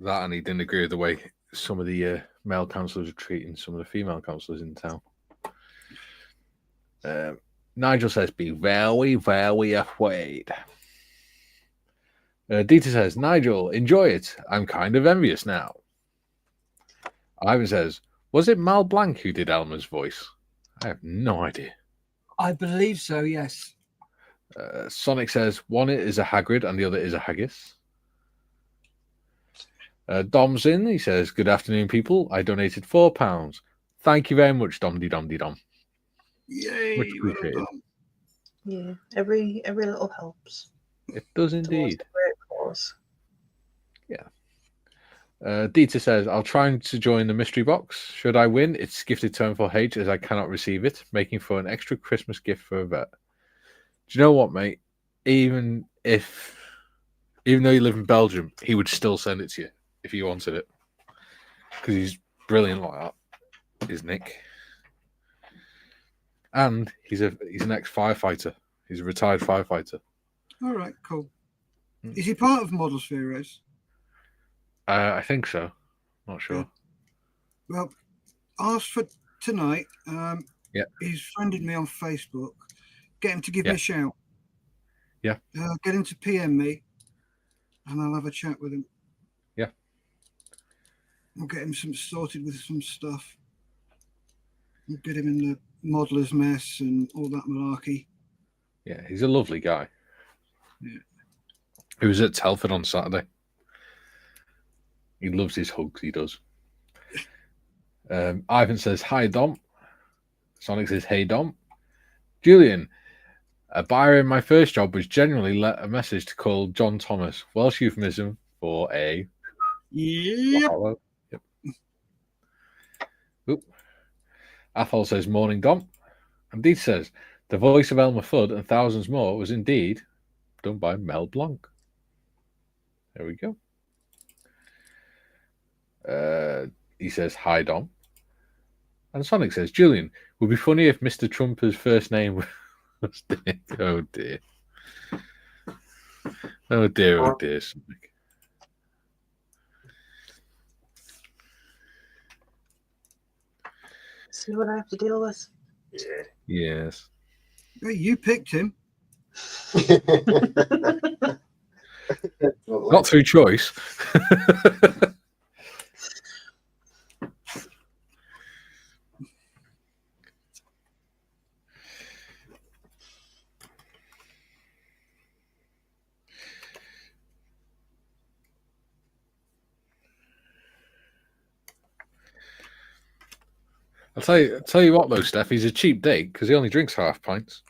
That, and he didn't agree with the way some of the male councillors were treating some of the female councillors in town. Nigel says, be very, very afraid. Dieter says, Nigel, enjoy it. I'm kind of envious now. Ivan says, was it Mal Blanc who did Elmer's voice? I have no idea. I believe so, yes. Sonic says, one is a Hagrid and the other is a Haggis. Dom's in. He says, good afternoon, people. I donated £4. Thank you very much, Dom-de-dom-de-dom. Yay! Much appreciated. Well done. Yeah, every little helps. It does indeed. Towards a great cause. Dieter says, I'll try to join the mystery box. Should I win, it's gifted to M4H as I cannot receive it, making for an extra Christmas gift for a vet. Do you know what, mate? Even though you live in Belgium, he would still send it to you if you wanted it. Because he's brilliant like that, is Nick. And he's an ex-firefighter. He's a retired firefighter. All right, cool. Is he part of Model Spheres? I think so. Not sure. Well, ask for tonight. Yeah. He's friended me on Facebook. Get him to give Yeah. me a shout. Yeah. Get him to PM me, and I'll have a chat with him. Yeah. We'll get him sorted with some stuff. We'll get him in the modeller's mess and all that malarkey. Yeah, he's a lovely guy. Yeah. He was at Telford on Saturday. He loves his hugs, he does. Ivan says, hi, Dom. Sonic says, hey, Dom. Julian, a buyer in my first job was genuinely let a message to call John Thomas. Welsh euphemism for a... Yep. Yep. Oop. Athol says, morning, Dom. And Deet says, the voice of Elmer Fudd and thousands more was indeed done by Mel Blanc. There we go. He says, hi, Dom. And Sonic says, Julian, would be funny if Mr. Trumper's first name was Dick. Oh, dear. Oh, dear, oh, dear, Sonic. See what I have to deal with? Yeah. Yes. Hey, you picked him. Not through choice. I'll tell you what though, Steff, he's a cheap date because he only drinks half pints.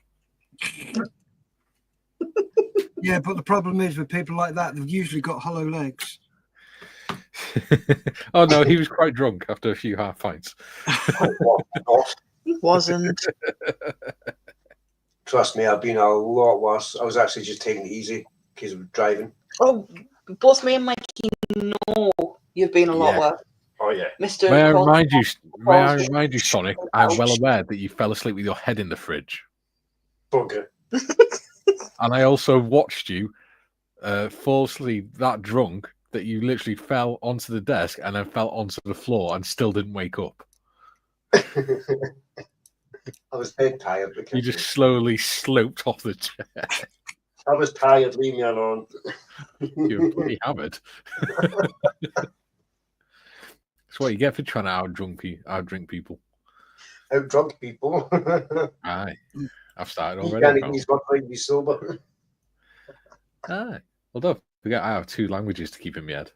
Yeah, but the problem is with people like that, they've usually got hollow legs. Oh no, he was quite drunk after a few half pints. He wasn't. Trust me, I've been a lot worse. I was actually just taking it easy because of driving. Oh, both me and Mikey know you've been a lot Yeah. worse. Oh, yeah. Mr. May I Col- remind you, Sonic, I'm well aware that you fell asleep with your head in the fridge. Bugger. And I also watched you fall asleep that drunk that you literally fell onto the desk and then fell onto the floor and still didn't wake up. I was dead tired. You just slowly sloped off the chair. I was tired, leave me alone. You're a bloody habit. That's what you get for trying to outdrink people. out drunk people. Aye. I've started He already. can't get apparently. his work right to be sober. Aye. Well, don't forget, I have 2 languages to keep in my head.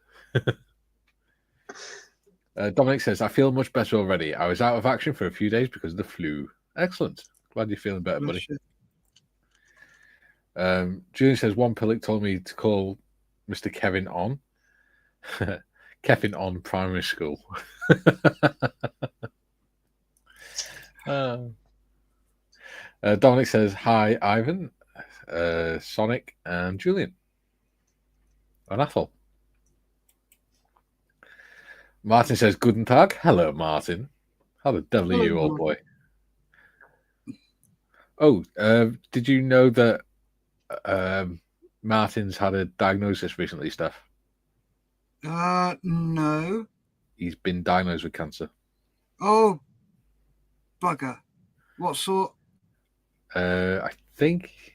Dominic says, I feel much better already. I was out of action for a few days because of the flu. Excellent. Glad you're feeling better, buddy. Julian says, one pillock told me to call Mr. Kevin on. Kevin on primary school. Dominic says, hi, Ivan, Sonic, and Julian. And Athol. Martin says, Guten Tag. Hello, Martin. How the devil are you, old boy? Oh, did you know that Martin's had a diagnosis recently, Steff? No. He's been diagnosed with cancer. Oh, bugger. What sort? I think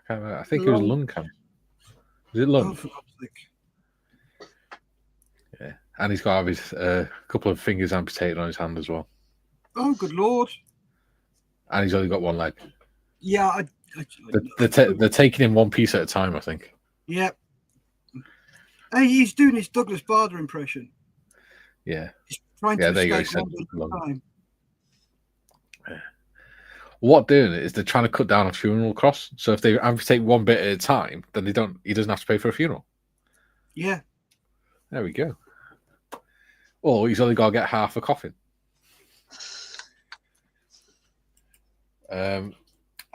it was lung cancer. Was it lung? Oh, for God's sake. Yeah, and he's got to have his couple of fingers amputated on his hand as well. Oh, good Lord. And he's only got one leg. Yeah, They're taking him one piece at a time, I think. Yep. Hey, he's doing his Douglas Bader impression. Yeah. He's trying Yeah, to there you go. escape one at a time. What they're doing is they're trying to cut down on funeral costs. So if they amputate one bit at a time, then he doesn't have to pay for a funeral. Yeah. There we go. Or he's only got to get half a coffin.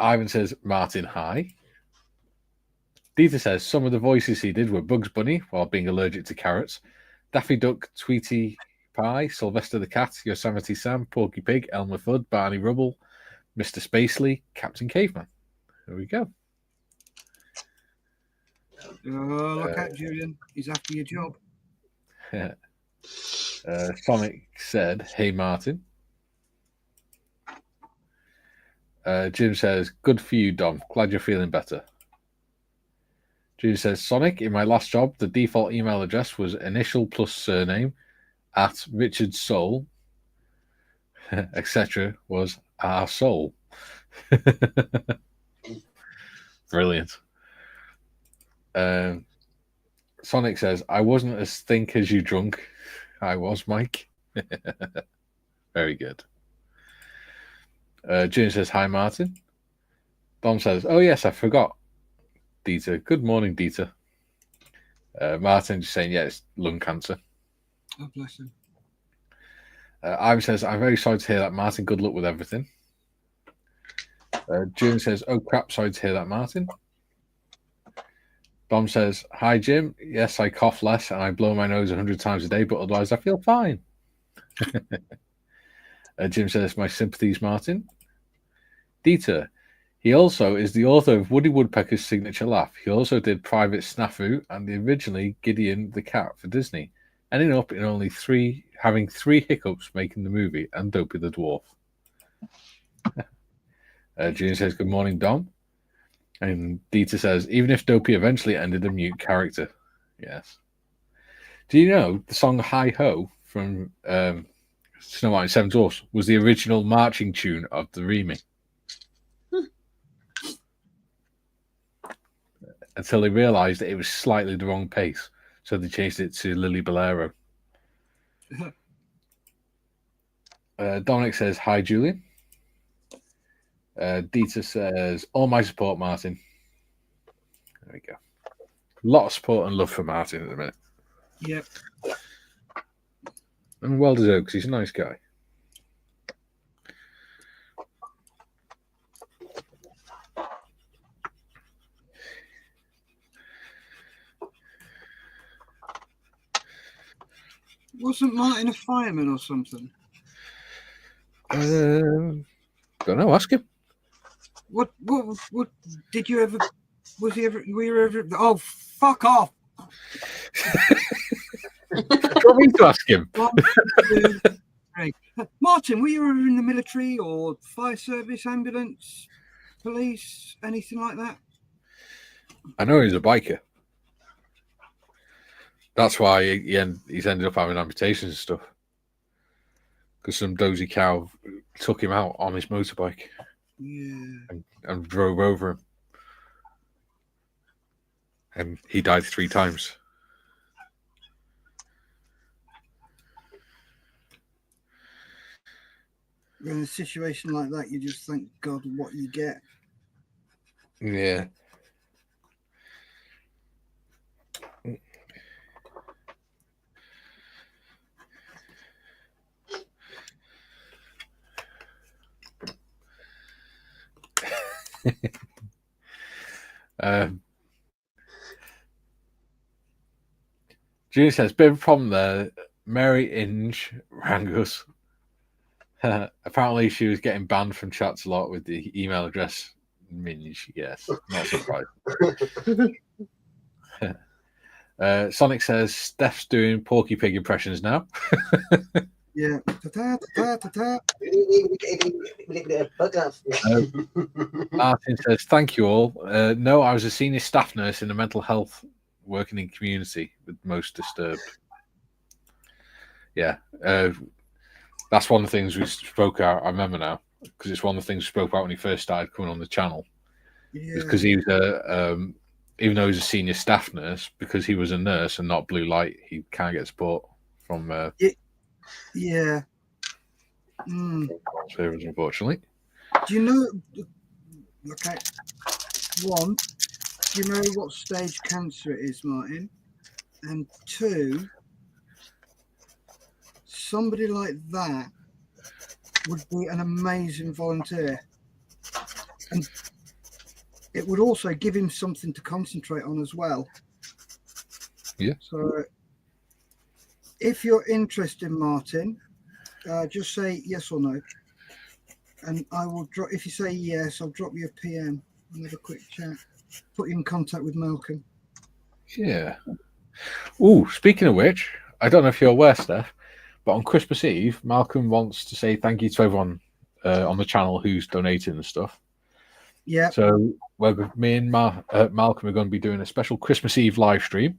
Ivan says, Martin, hi. Dieter says, some of the voices he did were Bugs Bunny while being allergic to carrots, Daffy Duck, Tweety Pie, Sylvester the Cat, Yosemite Sam, Porky Pig, Elmer Fudd, Barney Rubble, Mr. Spacely, Captain Caveman. There we go. Look out, Julian. He's after your job. Sonic said, hey, Martin. Jim says, good for you, Dom. Glad you're feeling better. Jim says, Sonic, in my last job, the default email address was initial plus surname at Richard Soul, etc. was our soul. Brilliant. Sonic says, I wasn't as think as you drunk. I was, Mike. Very good. June says, hi, Martin. Dom says, oh, yes, I forgot. Dieter. Good morning, Dieter. Martin just saying, yeah, it's lung cancer. Oh, bless him. Ivan says, I'm very sorry to hear that, Martin. Good luck with everything. June says, oh, crap, sorry to hear that, Martin. Dom says, hi, Jim. Yes, I cough less and I blow my nose 100 times a day, but otherwise I feel fine. Jim says, my sympathies, Martin. Dieter, he also is the author of Woody Woodpecker's signature laugh. He also did Private Snafu and originally Gideon the Cat for Disney, ending up in only having 3 hiccups making the movie and Dopey the Dwarf. June says, good morning, Dom. And Dieter says, even if Dopey eventually ended a mute character. Yes. Do you know the song Hi Ho from Snow White and Seven Dwarfs was the original marching tune of the remake? Until they realised that it was slightly the wrong pace. So they changed it to Lily Bolero. Dominic says, hi, Julian. Dieter says, all my support, Martin. There we go. A lot of support and love for Martin at the minute. Yep. And well deserved, because he's a nice guy. Wasn't Martin a fireman or something? Don't know, ask him. What did you ever, were you ever, oh, fuck off. Do you want me to ask him? Martin, were you ever in the military or fire service, ambulance, police, anything like that? I know he's a biker. That's why he's ended up having amputations and stuff. because some dozy cow took him out on his motorbike and drove over him. And he died 3 times. In a situation like that, you just thank God what you get. Yeah. June says, bit of a problem there. Mary Inge rang us. Apparently, she was getting banned from chats a lot with the email address Minge. Yes, not surprised. Sonic says, Steff's doing Porky Pig impressions now. Yeah. Martin says, thank you all. No, I was a senior staff nurse in a mental health working in community with most disturbed. Yeah. That's one of the things we spoke out. I remember now, because it's one of the things we spoke about when he first started coming on the channel. Yeah. Because he was even though he was a senior staff nurse, because he was a nurse and not blue light, he can't get support from yeah. service, unfortunately. Do you know? Okay. One, do you know what stage cancer it is, Martin? And 2, somebody like that would be an amazing volunteer, and it would also give him something to concentrate on as well. Yeah. So, if you're interested, Martin, just say yes or no, and I will drop. If you say yes, I'll drop you a PM and have a quick chat. Put you in contact with Malcolm. Yeah. Oh, speaking of which, I don't know if you're aware, Steph, but on Christmas Eve, Malcolm wants to say thank you to everyone on the channel who's donating and stuff. Yeah. So, me and Malcolm are going to be doing a special Christmas Eve live stream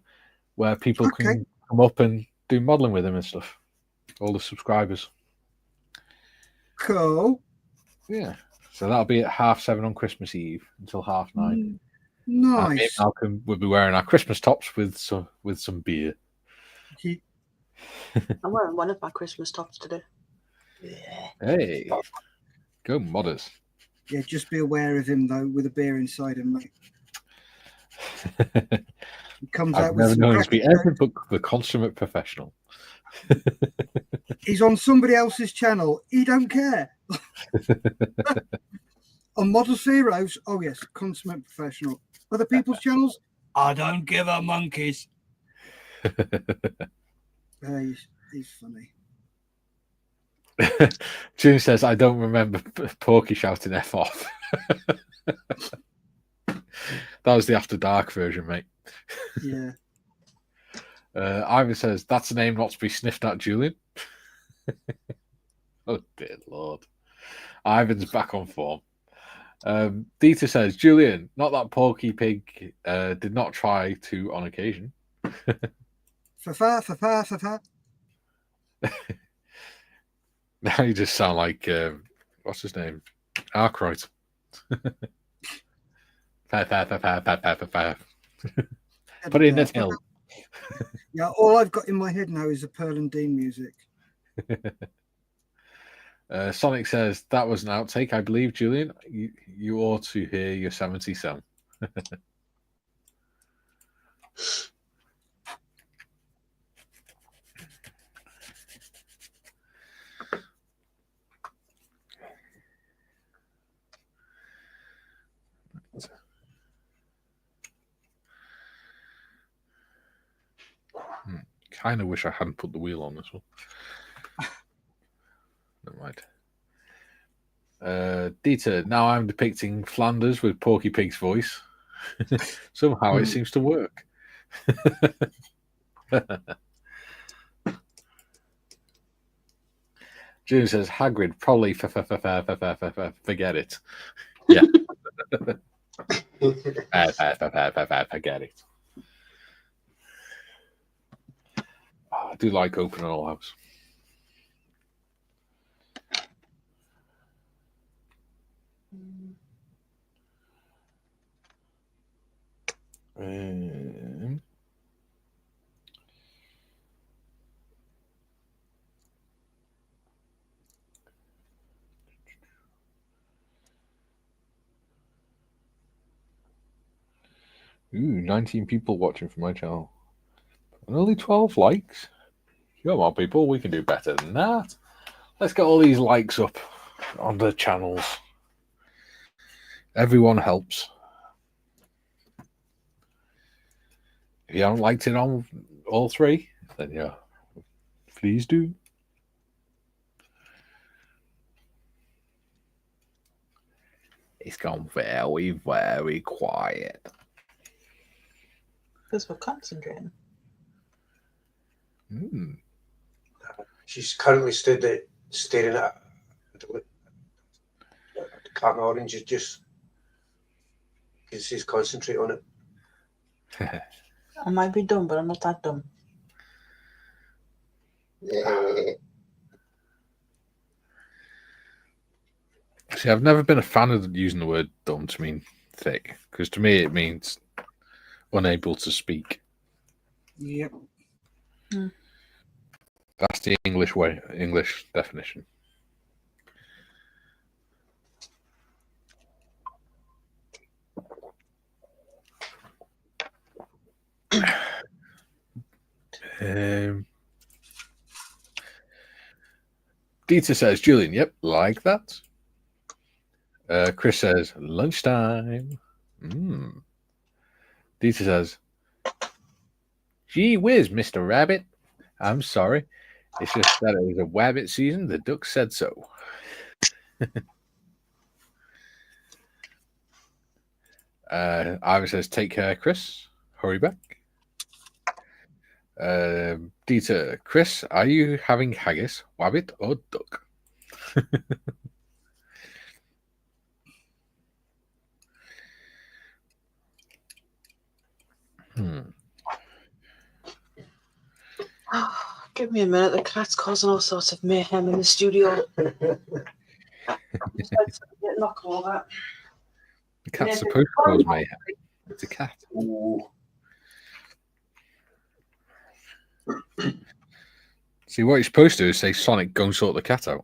where people can come up and do modelling with him and stuff. All the subscribers. Cool. Yeah. So that'll be at 7:30 on Christmas Eve until 9:30. Nice. Me and Malcolm will be wearing our Christmas tops with some beer. I'm wearing one of my Christmas tops today. Hey, go modders. Yeah, just be aware of him though, with a beer inside him, mate. He comes I've out with never some known him to be cracker anything but the consummate professional. He's on somebody else's channel. He don't care. On Model Zeros, oh yes, consummate professional. Other people's channels, I don't give a monkeys. He's funny. June says, I don't remember Porky shouting F off. That was the After Dark version, mate. Yeah. Ivan says, that's a name not to be sniffed at, Julian. Oh, dear Lord. Ivan's back on form. Dieter says, Julian, not that Porky Pig did not try to on occasion. Fa-fa. Now you just sound like, what's his name? Arkwright. Put it in the tail. Yeah, all I've got in my head now is the Pearl and Dean music. Sonic says, that was an outtake, I believe, Julian. You ought to hear your 70 song. Kind of wish I hadn't put the wheel on this one. Never mind. Dieter, now I'm depicting Flanders with Porky Pig's voice. Somehow it seems to work. June says, Hagrid, probably forget it. Yeah. Forget it. I do like opening all house. Um, Ooh, 19 people watching from my channel. And only 12 likes. Come on, people, we can do better than that. Let's get all these likes up on the channels. Everyone helps. If you haven't liked it on all 3, then yeah, please do. It's gone very, very quiet. Because we're concentrating. She's currently staring at the carton orange. Just because she's concentrate on it. I might be dumb, but I'm not that dumb. See, I've never been a fan of using the word dumb to mean thick, because to me it means unable to speak. Yep. That's the English definition. Dieter says, Julian, yep, like that. Chris says, lunchtime. Dieter says, gee whiz, Mr. Rabbit. I'm sorry. It's just that it was a wabbit season. The duck said so. Ivan says, take care, Chris. Hurry back. Dieter, Chris, are you having haggis, wabbit, or duck? Give me a minute. The cat's causing all sorts of mayhem in the studio. Knock all that. The cat's supposed to cause mayhem. It's a cat. See, what you're supposed to do is say, Sonic, go and sort the cat out.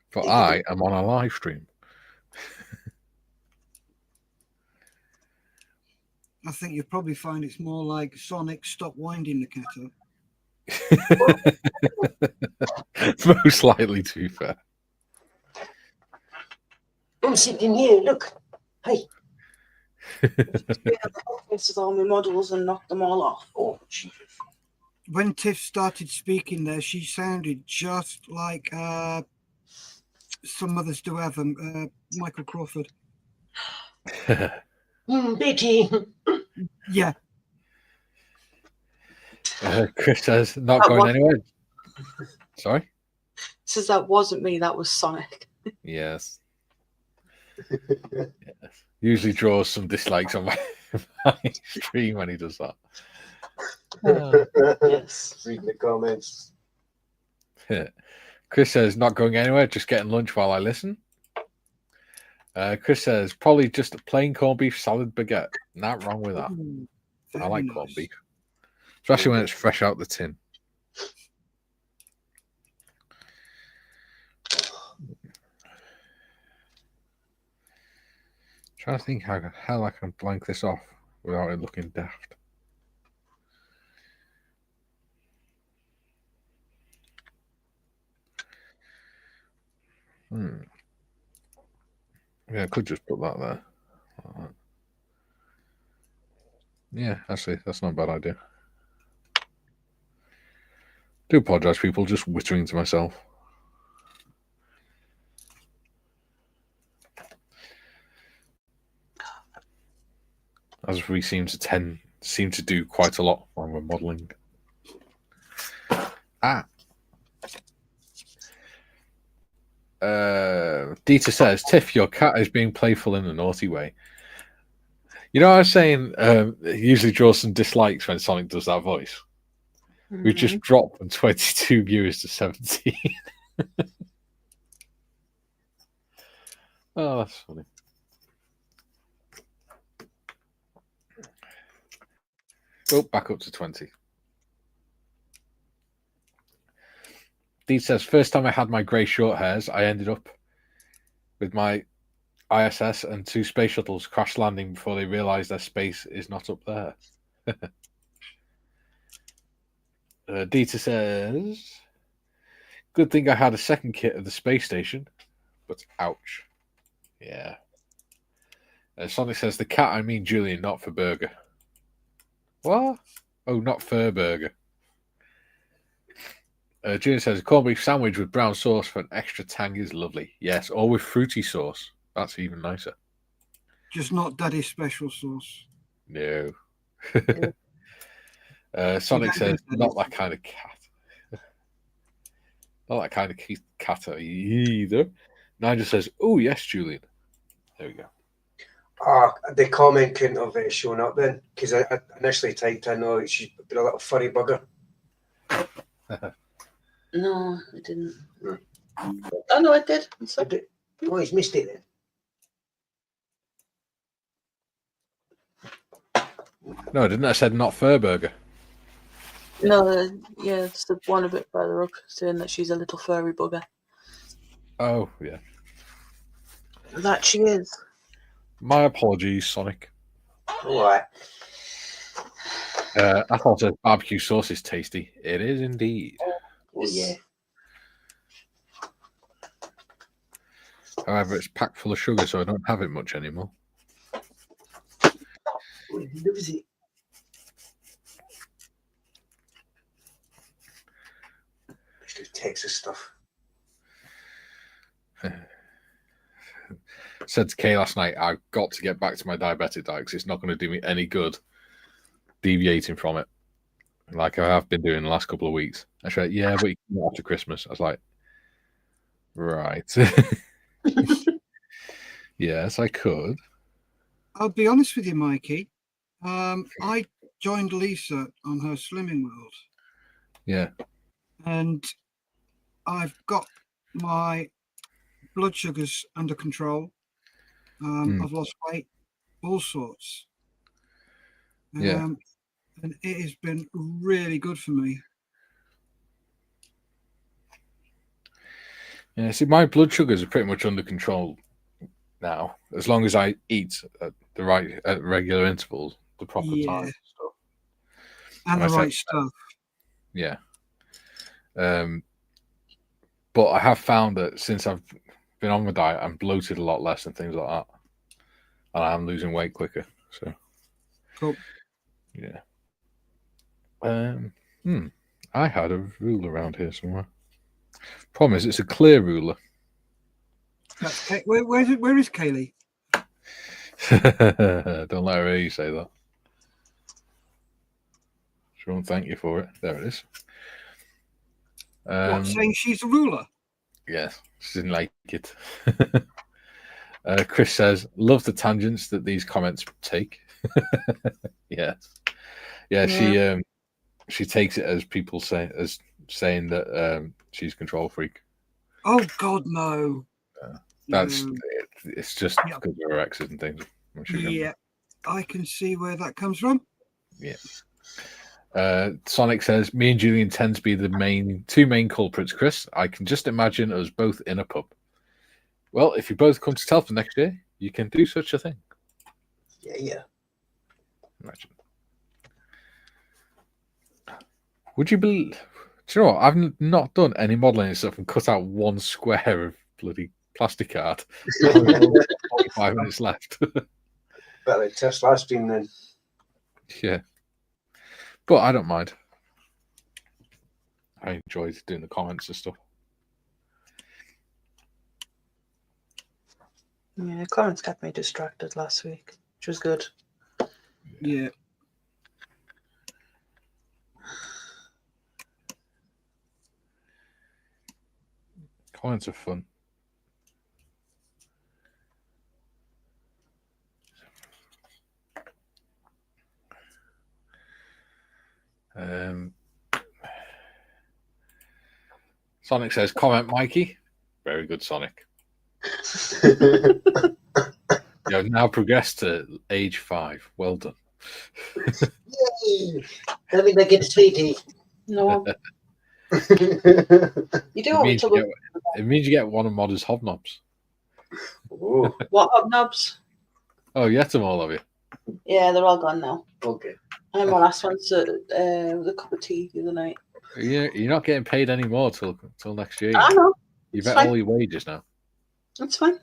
For I am on a live stream. I think you'll probably find it's more like Sonic, stop winding the cat up. Most likely, to be fair. I'm sitting here, look. Hey. This is all my models and knocked them all off. Oh, Jesus. When Tiff started speaking there, she sounded just like some mothers do have them, Michael Crawford. Betty. Yeah. Chris says, not going anywhere. Sorry? Says that wasn't me, that was Sonic. Yes. Yes. Usually draws some dislikes on my stream when he does that. Yes. Read the comments. Chris says, not going anywhere, just getting lunch while I listen. Chris says, probably just a plain corned beef salad baguette. Not wrong with that. I like corned beef. Especially when it's fresh out the tin. Trying to think how the hell I can blank this off without it looking daft. Yeah, I could just put that there. Like that. Yeah, actually, that's not a bad idea. Do apologise, people, just whittering to myself. As we seem to do quite a lot when we're modelling. Dieter says, Tiff, your cat is being playful in a naughty way. You know, I was saying he usually draws some dislikes when Sonic does that voice. We just dropped from 22 viewers to 17. Oh, that's funny. Oh, back up to 20. Deed says, first time I had my grey short hairs, I ended up with my ISS and 2 space shuttles crash landing before they realised their space is not up there. Dieter says, good thing I had a second kit of the space station, but ouch. Yeah. Sonic says, the cat, I mean Julian, not for burger. What? Oh, not fur burger. Julian says, a corned beef sandwich with brown sauce for an extra tang is lovely. Yes, or with fruity sauce. That's even nicer. Just not Daddy's special sauce. No. Sonic says, not that kind of cat. Not that kind of cat either. Nigel says, oh, yes, Julian. There we go. Oh, the comment couldn't have shown up then, because I initially typed in, oh, she's been a little furry bugger. No, I didn't. Oh, no, I did. Oh, he's missed it then. No, I didn't. I said not fur burger. No, yeah, it's the one a bit further up saying that she's a little furry bugger. Oh, yeah. That she is. My apologies, Sonic. All right. I thought the barbecue sauce is tasty. It is indeed. Oh, yeah. However, it's packed full of sugar, so I don't have it much anymore. Oh, he loves it. Let's do Texas stuff. Said to Kay last night, I've got to get back to my diabetic diet because it's not going to do me any good deviating from it, like I have been doing the last couple of weeks. I said, yeah, but you can after Christmas. I was like, right. Yes, I could. I'll be honest with you, Mikey. I joined Lisa on her Slimming World. Yeah. And I've got my blood sugars under control. I've lost weight, all sorts. Yeah. And it has been really good for me. Yeah, see, my blood sugars are pretty much under control now, as long as I eat at the right, at regular intervals, the proper time and stuff. And the right stuff. Yeah. But I have found that since I've been on my diet, I'm bloated a lot less and things like that. And I'm losing weight quicker. So cool. Yeah. I had a ruler around here somewhere. Problem is, it's a clear ruler. That's where is Kaylee? Don't let her hear you say that. She won't thank you for it. There it is. What, saying she's a ruler? Yes, she didn't like it. Chris says, love the tangents that these comments take. Yes. Yeah, she takes it as people saying that she's a control freak. Oh God, no. It's just because of her exes and things. Yeah, I can see where that comes from. Yeah. Sonic says, me and Julian tend to be the two main culprits, Chris. I can just imagine us both in a pub. Well, if you both come to Telford next year, you can do such a thing. Yeah. Imagine. Would you believe? Do you know what? I've not done any modelling and stuff and cut out one square of bloody plastic art. 45 minutes left. Better test live stream then. Yeah. But I don't mind. I enjoyed doing the comments and stuff. Yeah, comments kept me distracted last week, which was good. Yeah. Comments are fun. Sonic says, comment, Mikey. Very good, Sonic. You have now progressed to age 5. Well done. Yay! Let me make it 3D. No. You do have a trouble. It means you get one of Modder's hobnobs. Ooh, What hobnobs? Oh, you get them all, have you? Yeah, they're all gone now. okay. I had my last one with a cup of tea the other night. You're not getting paid anymore till next year. I know. You've It's got fine. all your wages now. That's fine.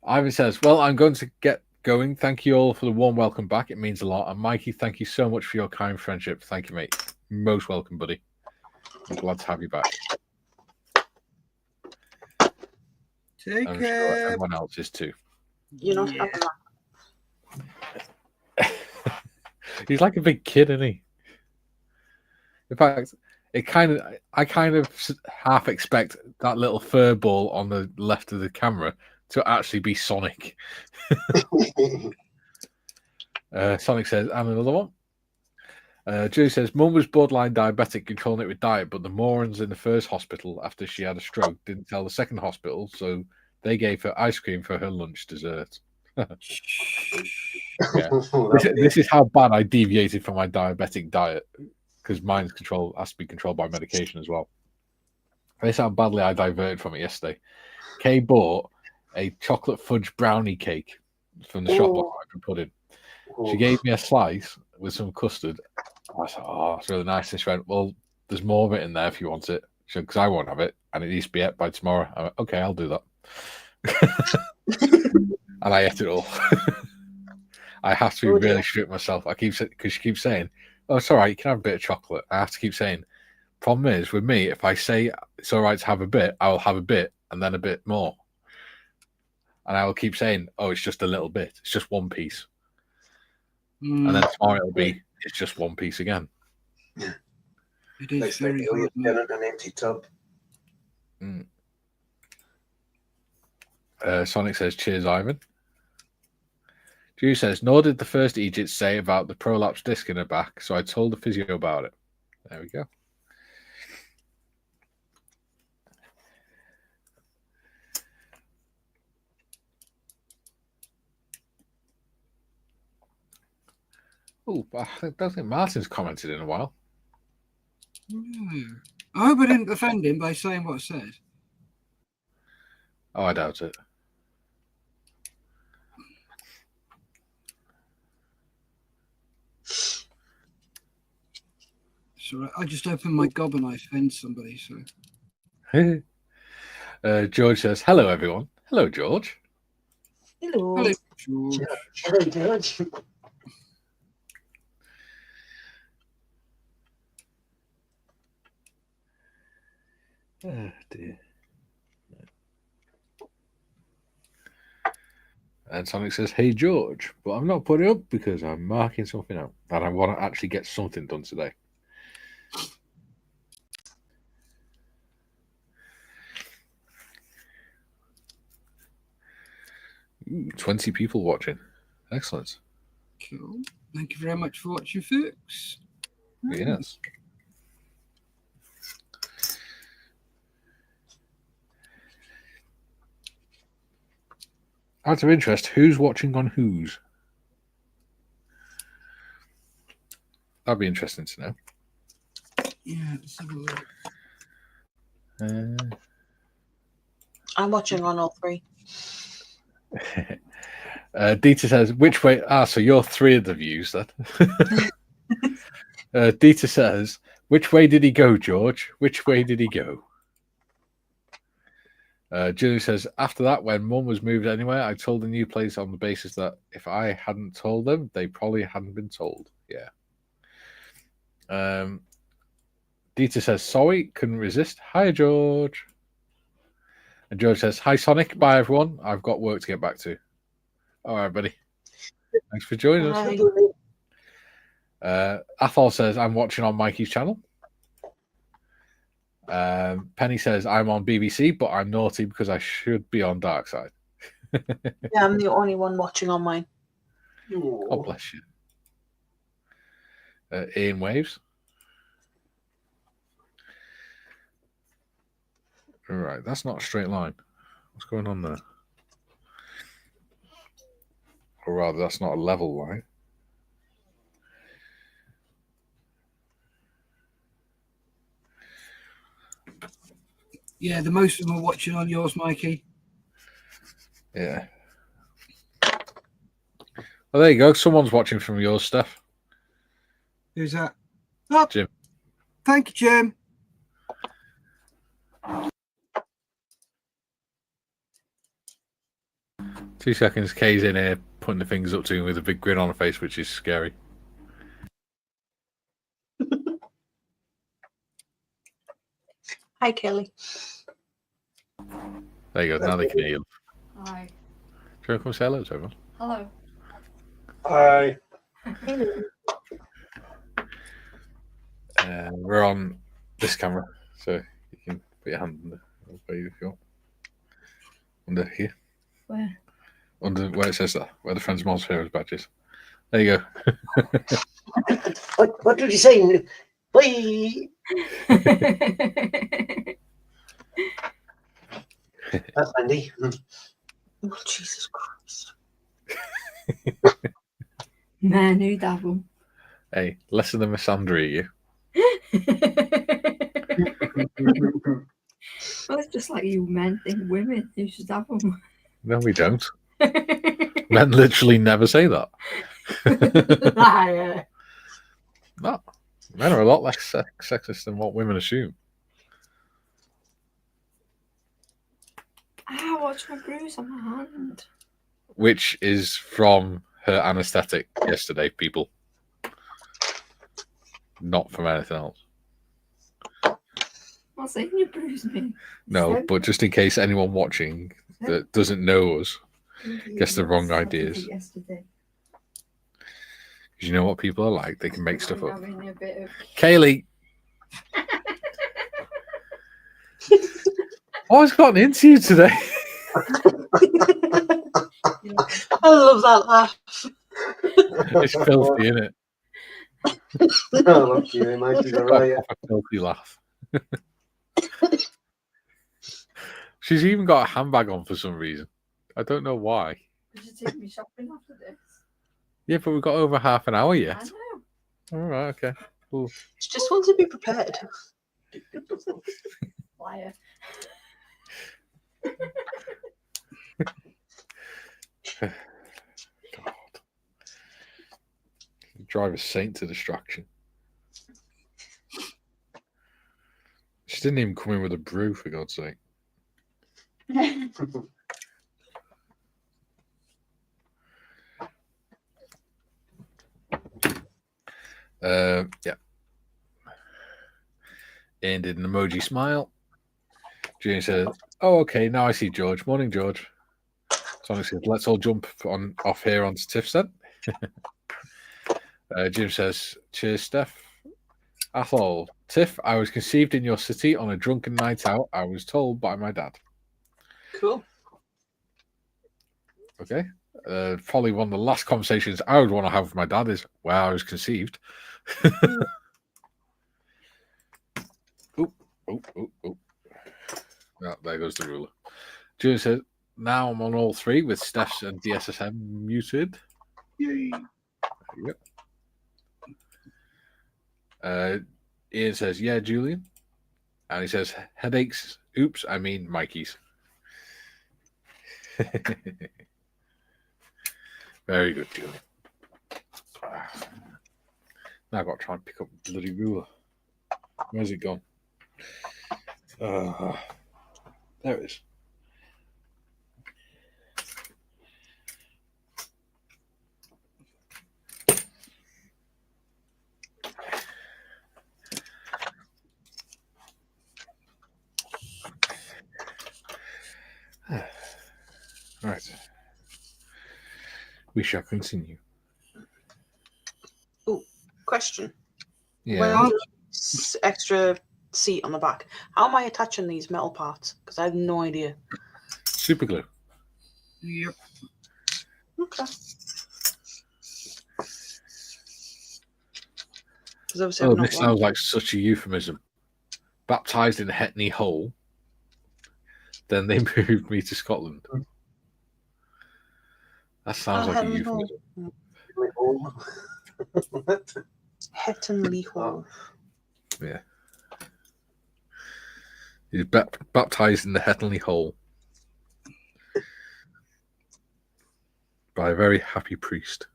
Ivan says, well, I'm going to get going. Thank you all for the warm welcome back. It means a lot. And Mikey, thank you so much for your kind friendship. Thank you, mate. Most welcome, buddy. I'm glad to have you back. Take I'm care. sure everyone else is too. You're not having that. He's like a big kid, isn't he? In fact, I kind of half expect that little fur ball on the left of the camera to actually be Sonic. Sonic says, and another one. Julie says, Mum was borderline diabetic, controlling it with diet, but the morons in the first hospital after she had a stroke didn't tell the second hospital, so they gave her ice cream for her lunch dessert. Yeah. This is how bad I deviated from my diabetic diet, because mine's has to be controlled by medication as well. This is how badly I diverted from it yesterday. Kay bought a chocolate fudge brownie cake from the shop that I've been put in. She gave me a slice with some custard. I said, oh, it's really nice. And she went, well, there's more of it in there if you want it. She said, because I won't have it, and it needs to be ate by tomorrow. I went, okay, I'll do that. And I ate it all. I have to be really strict myself. Because she keeps saying, oh, it's all right, you can have a bit of chocolate. I have to keep saying, problem is, with me, if I say it's all right to have a bit, I will have a bit and then a bit more. And I will keep saying, oh, it's just a little bit. It's just one piece. And then tomorrow it'll be, it's just one piece again. It is Next very thing you're hard. an empty tub. Sonic says, cheers, Ivan. Drew says, nor did the first Egypt say about the prolapse disc in her back, so I told the physio about it. There we go. Oh, I don't think Martin's commented in a while. I hope I didn't offend him by saying what I said. Oh, I doubt it. So I just opened my gob and I offend somebody. So George says, hello, everyone. Hello, George. Hello. hello, George. Hello, George. Oh, dear. And Sonic says, hey, George, but I'm not putting it up because I'm marking something out and I want to actually get something done today. Ooh, 20 people watching. Excellent. Cool. Thank you very much for watching, folks. Yes. Out of interest, who's watching on whose? That'd be interesting to know. Yeah, let's have a look. I'm watching on all three. Dieter says, which way? So you're 3 of the views then. Dieter says, which way did he go, George? Which way did he go? Julie says, after that, when Mum was moved anywhere, I told the new place on the basis that if I hadn't told them, they probably hadn't been told. Yeah. Dieter says, sorry, couldn't resist. Hi, George. And George says, hi, Sonic. Bye, everyone. I've got work to get back to. All right, buddy. Thanks for joining us. Athol says, I'm watching on Mikey's channel. Penny says, I'm on BBC, but I'm naughty because I should be on Dark Side. Yeah, I'm the only one watching on mine. God bless you. Ian Waves. All right, that's not a straight line. What's going on there? Or rather, that's not a level line. Yeah, the most of them are watching on yours, Mikey. Yeah. Well, there you go. Someone's watching from yours, Steph. Who's that? Oh, Jim. Thank you, Jim. Two seconds. Kay's in here putting the things up to him with a big grin on her face, which is scary. Hi, Kelly. There you go. Now they can hear you. Hi. Do you want to come say hello to everyone? Hello. Hi. We're on this camera, so you can put your hand where you want. Under here. Where? Under where it says that, where the Friends of Mars Heroes badge is. There you go. What did you say? Bye. That's Andy. Oh, Jesus Christ. Man, who'd have them? Hey, less of the misandry, you. Well, it's just like you men think women who should have them. No, we don't. Men literally never say that. Liar. No, men are a lot less sexist than what women assume. Ah, watch my bruise on my hand. Which is from her anaesthetic yesterday, people. Not from anything else. I'm saying you bruised me. No, So- but just in case anyone watching that doesn't know us, guess the wrong I did ideas. it yesterday. Because you know what people are like, they can make stuff I'm up. having a bit of... Kaylee! What's gotten into you today? I love that laugh. It's filthy, isn't it? I love you, Mikey's a riot. A filthy laugh. She's even got a handbag on for some reason. I don't know why. Could you take me shopping after this? Yeah, but we've got over half an hour I yet. know. All right, okay. Cool. She just wants to be prepared. Liar. God. Drive a saint to distraction. She didn't even come in with a brew, for God's sake. Yeah. Ian did an emoji smile. Junior said, "Oh, okay, now I see George. Morning, George." Sonic said, "Let's all jump on off here onto Tiff's then." Jim says, "Cheers, Steph." Athol, Tiff, I was conceived in your city on a drunken night out. I was told by my dad. Cool. Okay. Probably one of the last conversations I would want to have with my dad is where I was conceived. Oh. Yeah, there goes the ruler. June says, now I'm on all three with Steph's and DSSM muted. Yay. There you go. Ian says, yeah, Julian. And he says, headaches. Oops, I mean Mikey's. Very good, Julian. Now I've got to try and pick up the bloody ruler. Where's it gone? There it is. Right. We shall continue. Question. Yeah. Where's the extra seat on the back? How am I attaching these metal parts? Because I have no idea. Super glue. Yep. Okay. Because obviously Oh, I've not this sounds like such a euphemism. Baptized in Hetney Hole. Then they moved me to Scotland. That sounds like a Heavenly euphemism. Hall. Heavenly Hall. Yeah. He's baptized in the Heavenly Hole by a very happy priest.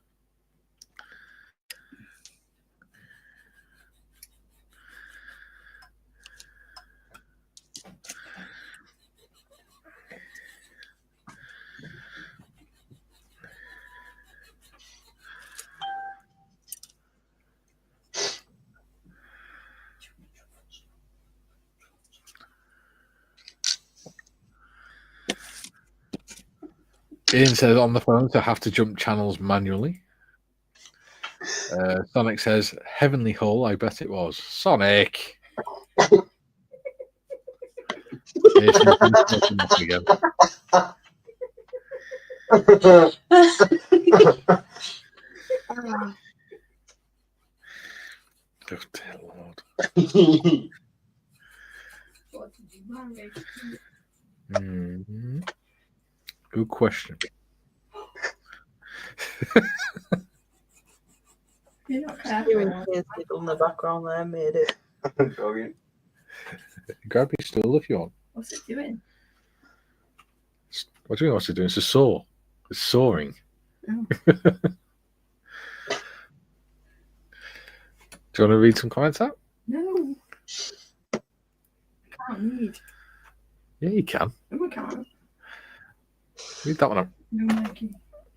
Ian says on the phone to have to jump channels manually. Sonic says, Heavenly Hole, I bet it was. Sonic! Again. Oh, dear Lord. What did you marry? Mm-hmm. Good question. You're not Hearing careful. kids giggle in the background there made it. Brilliant. Grab your stool if you want. What's it doing? What do you mean what's it doing? It's a saw. It's sawing. Oh. Do you want to read some comments out? No. Can't read. Yeah, you can. No, I can't. Read that one out. No, Mikey.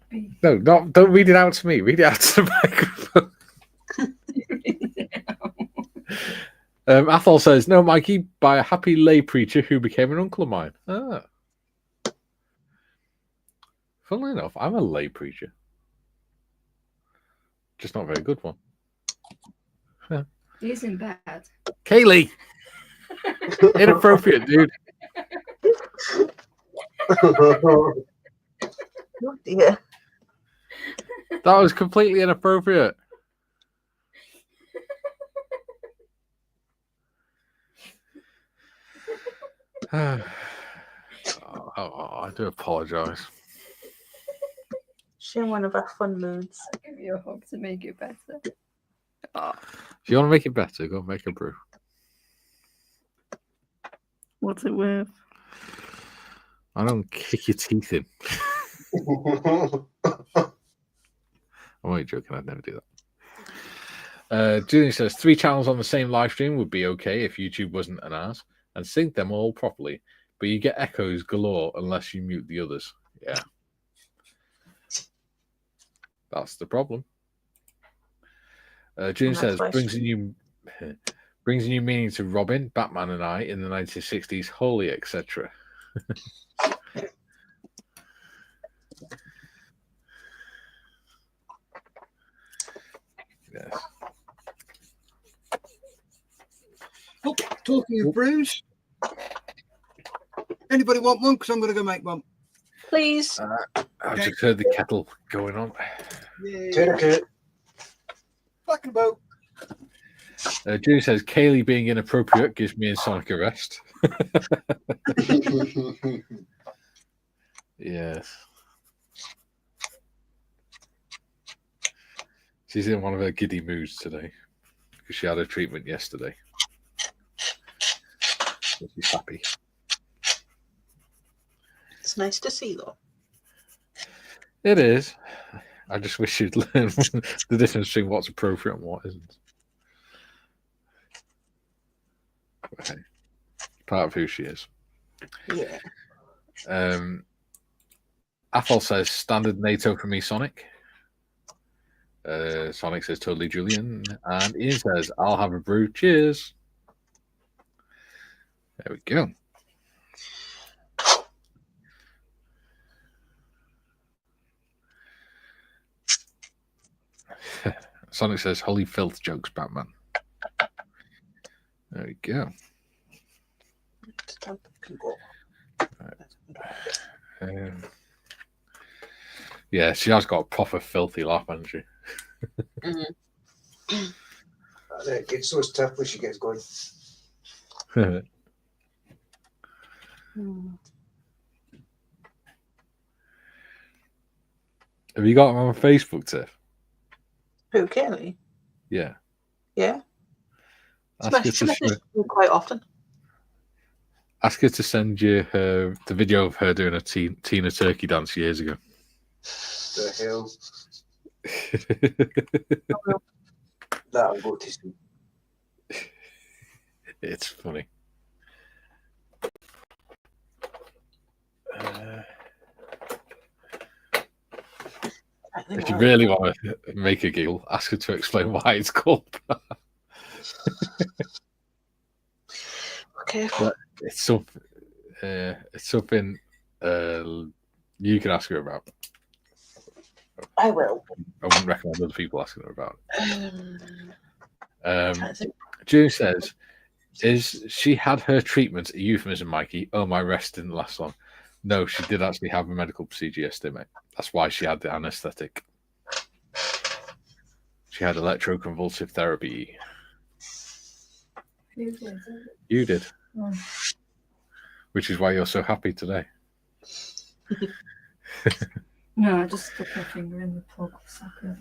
B. No, don't read it out to me. Read it out to the microphone. Athol says, no, Mikey, by a happy lay preacher who became an uncle of mine. Ah. Funnily enough, I'm a lay preacher. Just not a very good one. He's in bed. Kaylee! Inappropriate, dude. Oh dear. That was completely inappropriate. I do apologise. She in one of our fun moods. I'll give you a hug to make it better. Oh, If you want to make it better, go and make a brew. what's it worth? I don't kick your teeth in. I'm only joking. I'd never do that. Julian says 3 channels on the same live stream would be okay if YouTube wasn't an ass and sync them all properly, but you get echoes galore unless you mute the others. Yeah, that's the problem. Julian says brings a new meaning to Robin, Batman, and I in the 1960s. Holy, etc. Yes. Oh, talking of brews, anybody want one? Because I'm going to go make one. Please. I've just heard the kettle going on. Yeah. Back in the boat. Julie says Kaylee being inappropriate gives me and Sonic a rest. Yes. She's in one of her giddy moods today because she had a treatment yesterday. So she's happy. It's nice to see though. It is. I just wish you'd learn the difference between what's appropriate and what isn't. But hey, part of who she is. Yeah. Athol says standard NATO for me, Sonic. Sonic says totally Julian. And Ian says, I'll have a brew. Cheers. There we go. Sonic says, holy filth jokes, Batman. There we go. Yeah, she has got a proper filthy laugh, hasn't she? Mm-hmm. It's so tough when she gets going. Have you got him on Facebook, Tiff? Who, Kaylee? Yeah. Yeah. Ask her, She to, messages me quite often. ask her to send you the video of her doing a Tina Turkey dance years ago. The hell. That I'll go to see. It's funny. If you really want to make a giggle, ask her to explain why it's called that. Okay. But it's something you can ask her about. I will. I wouldn't recommend other people asking her about Trying it. to think. June says, "Is she had her treatment a euphemism, Mikey? Oh, my rest didn't last long." No, she did actually have a medical procedure yesterday, mate. That's why she had the anaesthetic. She had electroconvulsive therapy. Who did it? You did. Oh. Which is why you're so happy today. No, I just stuck my finger in the plug socket.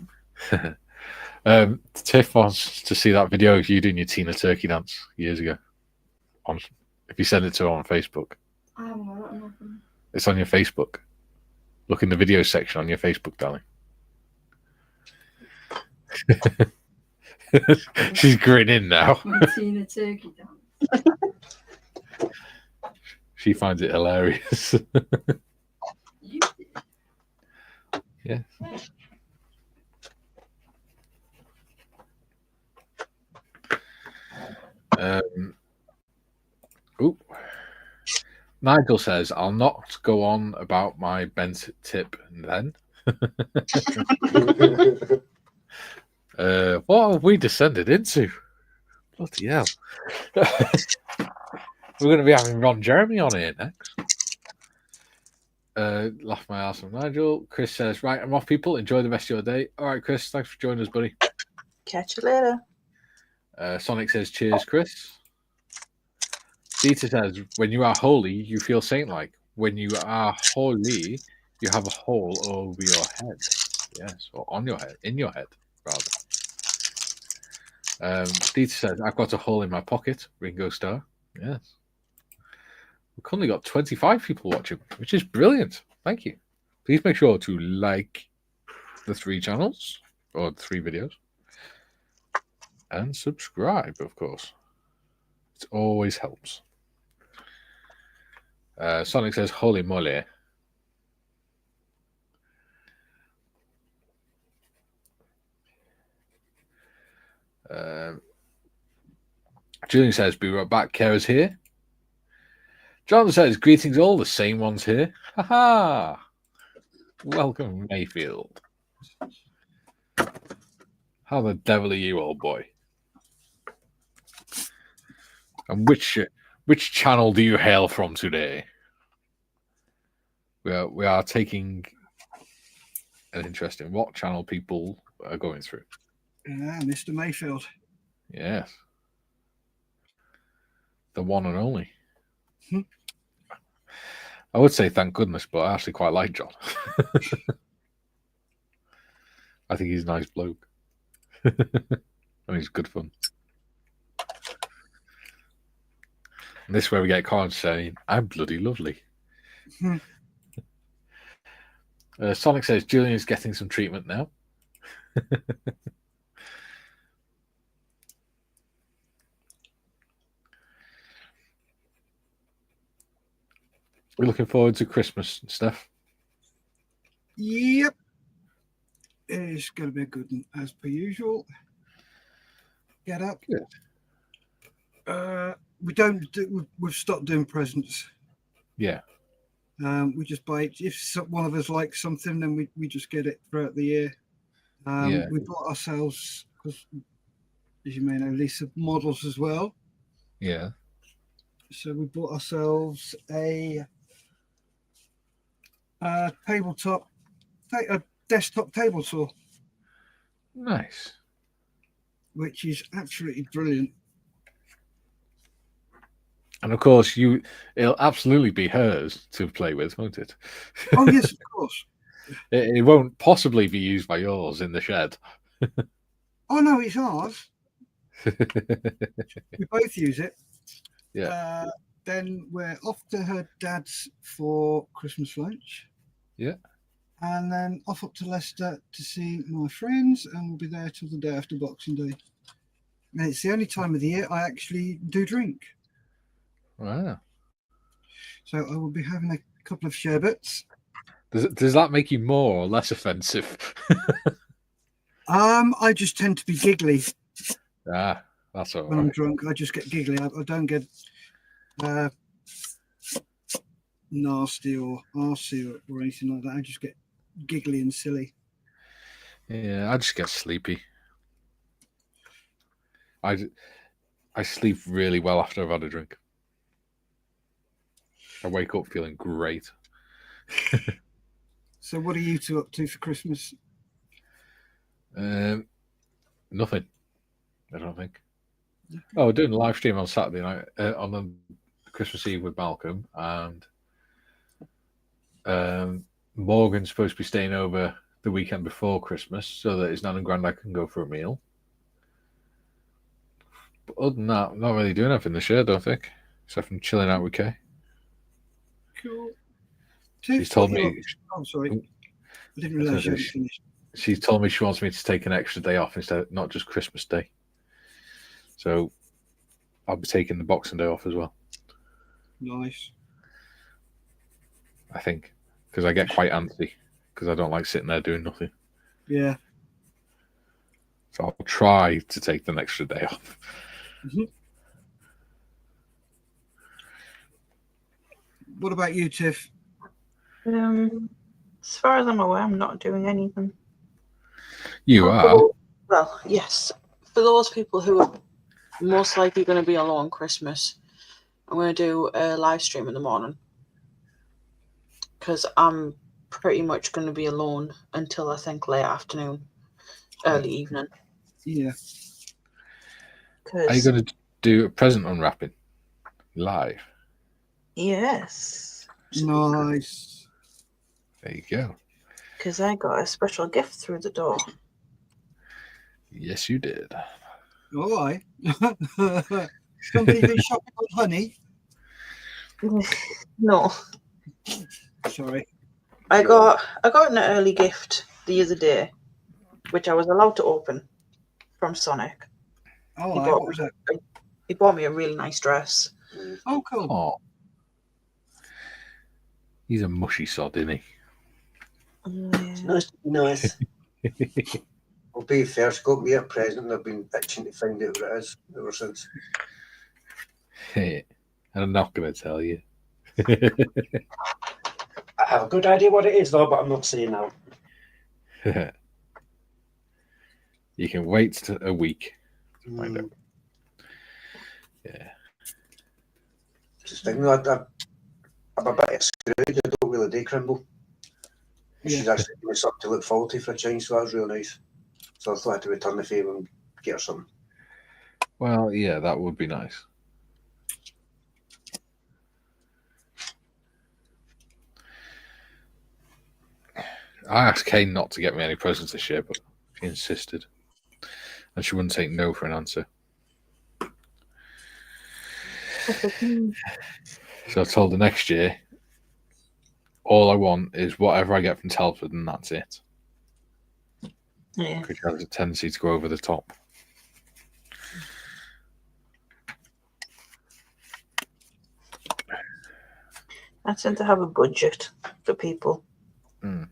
Tiff wants to see that video of you doing your Tina Turkey dance years ago. If you send it to her on Facebook. I haven't got nothing. It's on your Facebook. Look in the video section on your Facebook, darling. She's grinning now. My Tina Turkey dance. She finds it hilarious. You did. Yeah. Nigel says, "I'll not go on about my bent tip then." What have we descended into? Bloody hell. We're going to be having Ron Jeremy on here next. Laugh my ass from Nigel. Chris says, "Right, I'm off, people. Enjoy the rest of your day." All right, Chris, thanks for joining us, buddy. Catch you later. Sonic says, "Cheers, Chris." Dieter says, "When you are holy, you feel saint-like. When you are holy, you have a hole over your head." Yes, or on your head, in your head, rather. Dieter says, "I've got a hole in my pocket." Ringo Starr. Yes. We've currently got 25 people watching, which is brilliant. Thank you. Please make sure to like the 3 channels, or 3 videos. And subscribe, of course. It always helps. Sonic says, "Holy moly." Julian says, "Be right back. Kara's here." John says, "Greetings all, the same ones here." Haha. Welcome, Mayfield. How the devil are you, old boy? And which channel do you hail from today? We are taking an interest in what channel people are going through. Yeah, Mr. Mayfield. Yes. The one and only. I would say thank goodness, but I actually quite like John. I think he's a nice bloke. And he's good fun. And this is where we get comments saying, "I'm bloody lovely." Sonic says, "Julian is getting some treatment now." We're looking forward to Christmas and stuff. Yep. It's going to be a good one, as per usual. Get up. Good. We've stopped doing presents. Yeah. We just buy it. If one of us likes something, then we just get it throughout the year. Yeah. We bought ourselves, because as you may know, Lisa models as well. Yeah. So we bought ourselves a desktop table saw, Nice. which is absolutely brilliant. And of course, it'll absolutely be hers to play with, won't it? Oh yes, of course. It won't possibly be used by yours in the shed. Oh no, it's ours. We both use it. Yeah. Then we're off to her dad's for Christmas lunch. Yeah. And then off up to Leicester to see my friends, and we'll be there till the day after Boxing Day. And it's the only time of the year I actually do drink. Wow. So I will be having a couple of sherbets. Does that make you more or less offensive? I just tend to be giggly That's all when I'm right. drunk. I just get giggly. I don't get nasty or arsey or anything like that. I just get giggly and silly. Yeah, I just get sleepy. I sleep really well after I've had a drink. I wake up feeling great. So what are you two up to for Christmas? Nothing. I don't think. Oh, we're doing a live stream on Saturday night on the Christmas Eve with Malcolm, and Morgan's supposed to be staying over the weekend before Christmas so that his nan and granddad can go for a meal. But other than that, I'm not really doing anything this year, I don't think, except from chilling out with Kay. Cool. She's told me. Oh, sorry. I didn't realise you hadn't finished. She's told me she wants me to take an extra day off instead, not just Christmas Day. So I'll be taking the Boxing Day off as well. Nice. I think, because I get quite antsy because I don't like sitting there doing nothing. Yeah. So I'll try to take the extra day off. Mm-hmm. What about you, Tiff? As far as I'm aware, I'm not doing anything. You are? Well, yes. For those people who are most likely going to be alone Christmas, I'm going to do a live stream in the morning. Because I'm pretty much going to be alone until I think late afternoon, early evening. Yeah. Are you going to do a present unwrapping live? Yes. Nice. There you go. Because I got a special gift through the door. Yes, you did. All right. Somebody been shopping on honey? No. Sorry. I got an early gift the other day, which I was allowed to open from Sonic. All right. What was that? He bought me a really nice dress. Oh, cool. Oh. He's a mushy sod, isn't he? Nice. I'll be first. Got me a present and I've been itching to find out what it is ever since. And I'm not going to tell you. I have a good idea what it is, though, but I'm not saying now. You can wait a week to find out. Yeah. Just thinking that I'm a bit screwed. I don't really do Crimble. She's actually given me something to look forward to for a change, so that was really nice. So I thought I had to return the favour and get her something. Well, yeah, that would be nice. I asked Kane not to get me any presents this year, but she insisted. And she wouldn't take no for an answer. So I told her next year, all I want is whatever I get from Telford, and that's it. Yeah. Because she has a tendency to go over the top. I tend to have a budget for people. Mm.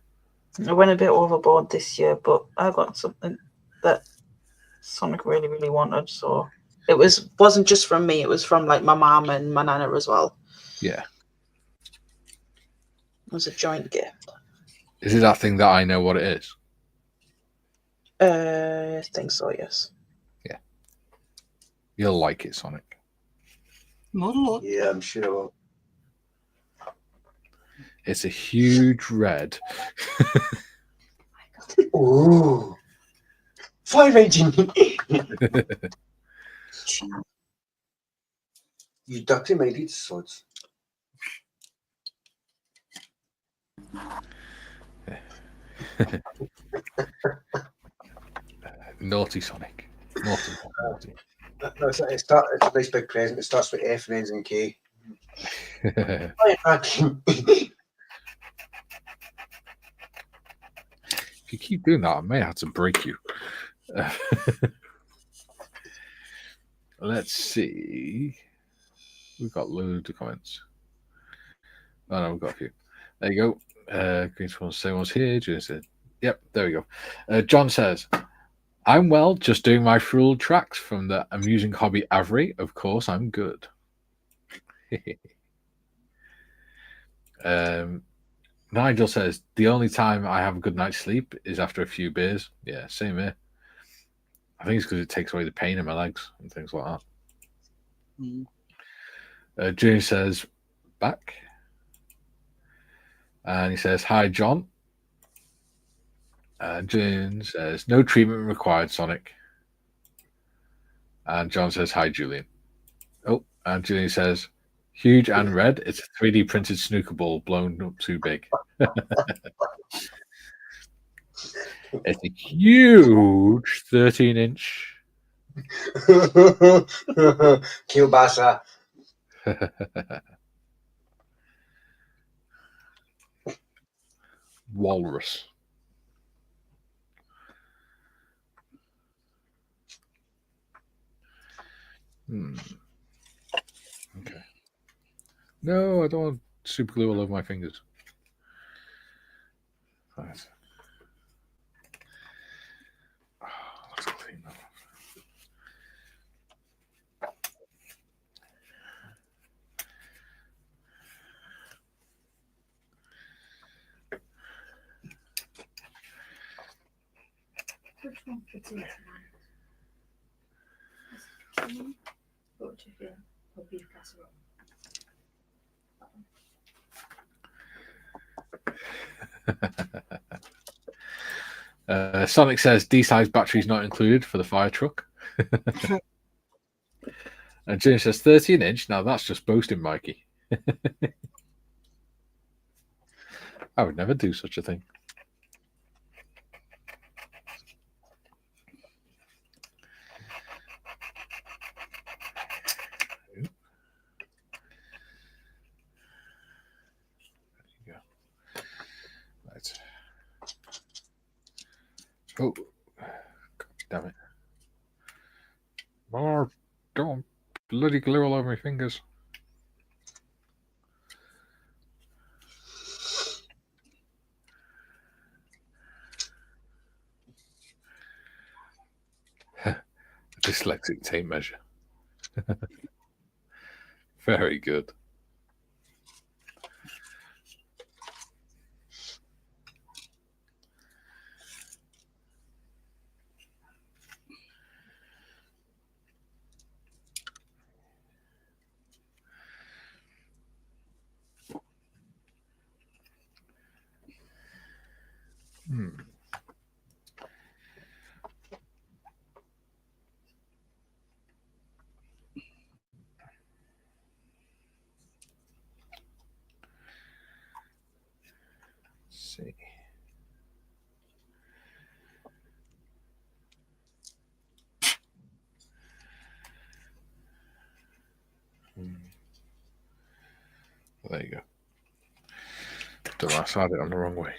I went a bit overboard this year, but I got something that Sonic really, really wanted. So it wasn't just from me; it was from like my mum and my nana as well. Yeah. It was a joint gift. Is it that thing that I know what it is? I think so. Yes. Yeah. You'll like it, Sonic. Not a lot. Yeah, I'm sure I will. It's a huge red. Ooh. Fire engine. You dirty minded sods. Naughty Sonic. Naughty. Naughty. No, it's a nice big present. It starts with F and ends in K. If you keep doing that, I may have to break you. Let's see. We've got loads of comments. Oh no, we've got a few. There you go. Green same one's here. June said, yep, there we go. John says, I'm well, just doing my full tracks from the amusing hobby Avery. Of course, I'm good. Nigel says, the only time I have a good night's sleep is after a few beers. Yeah, same here. I think it's because it takes away the pain in my legs and things like that. June says, back. And he says, hi, John. June says, no treatment required, Sonic. And John says, hi, Julian. Oh, and Julian says, huge and red. It's a 3D printed snooker ball blown up too big. It's a huge 13-inch. Kielbasa. Walrus. Okay. No, I don't want super glue all over my fingers. Right. Oh, let's clean that off. Which one fits into mine? Chicken or chicken or beef casserole? Sonic says D-size batteries not included for the fire truck. And James says 13-inch. Now that's just boasting, Mikey. I would never do such a thing. Oh, God damn it. Oh, don't bloody glue all over my fingers. A dyslexic tape measure. Very good. See. There you go. Don't know, I started it on the wrong way.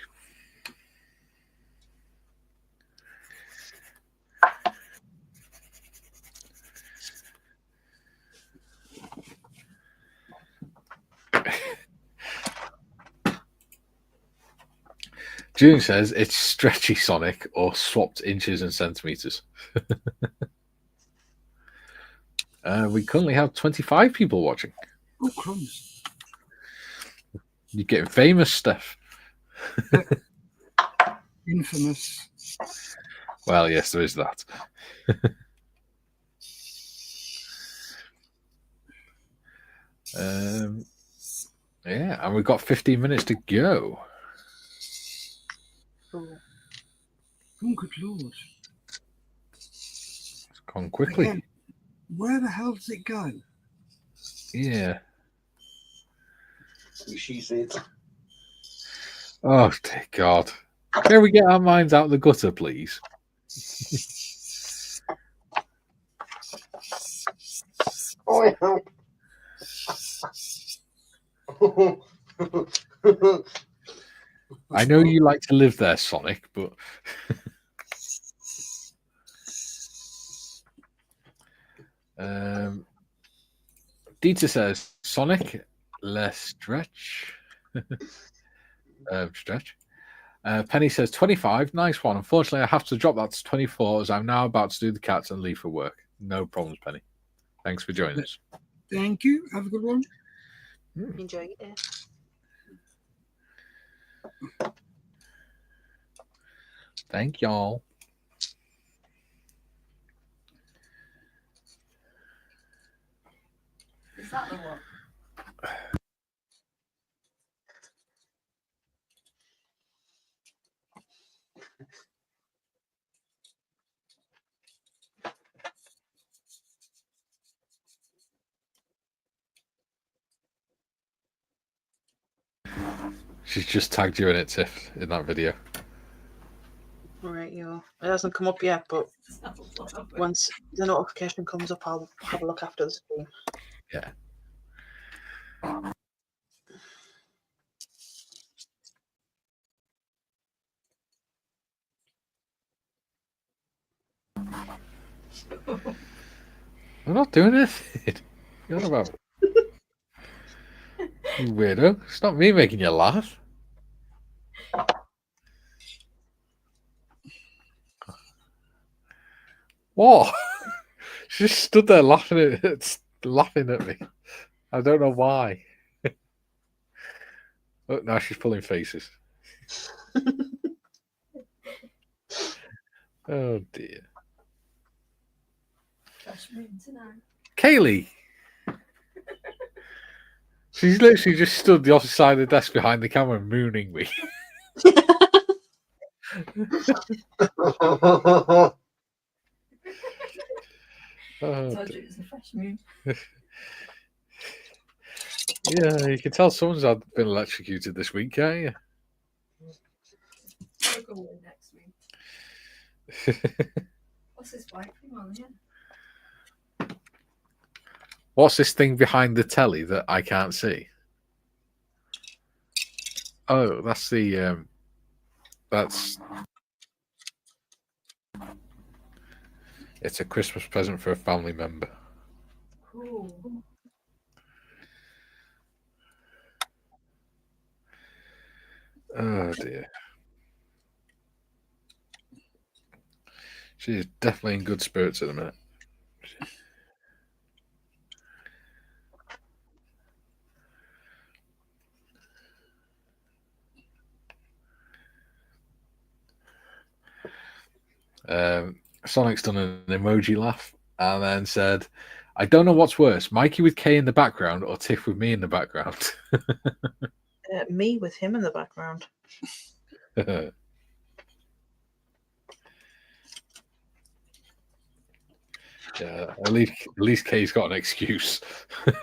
June says it's stretchy Sonic or swapped inches and centimeters. We currently have 25 people watching. Oh, crumbs. You're getting famous, Steff. Infamous. Well, yes, there is that. Yeah, and we've got 15 minutes to go. Oh, good Lord. It's gone quickly. Again, where the hell does it go? Yeah. She said. Oh, dear God. Can we get our minds out of the gutter, please? Oh, yeah. I know you like to live there, Sonic, but Dieter says Sonic, less stretch. Stretch. Penny says 25. Nice one. Unfortunately, I have to drop that to 24 as I'm now about to do the cats and leave for work. No problems, Penny. Thanks for joining us. Thank you. Have a good one. Enjoy it. Thank y'all. Is that the one? She's just tagged you in it, Tiff, in that video. Alright, yo. It hasn't come up yet, but once the notification comes up, I'll have a look after the stream. Yeah. I'm not doing anything. You're on about. You weirdo. It's not me making you laugh. What? She just stood there laughing at me. I don't know why. Oh, now she's pulling faces. Oh dear. Fresh moon tonight. Kaylee. She's literally just stood the opposite side of the desk behind the camera mooning me. Oh, Told you it was a fresh moon. yeah, you can tell someone's been electrocuted this week, can't you? I'll go away next week. What's this white thing on here? What's this thing behind the telly that I can't see? Oh, that's the that's it's a Christmas present for a family member. Cool. Oh dear. She is definitely in good spirits at the minute. Sonic's done an emoji laugh and then said, I don't know what's worse, Mikey with K in the background or Tiff with me in the background. Me with him in the background. Yeah, at least Kay's got an excuse. I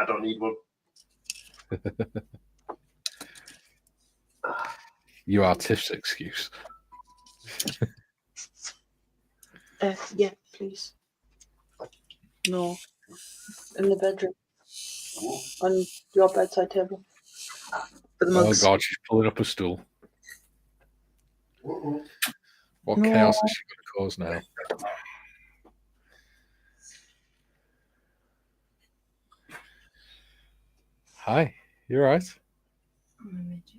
don't need one. You are Tiff's excuse. Yeah, please. No. In the bedroom. On your bedside table. For the Oh mugs. God, she's pulling up a stool. What No. chaos is she going to cause now? Hi, you all right? I'm a midget.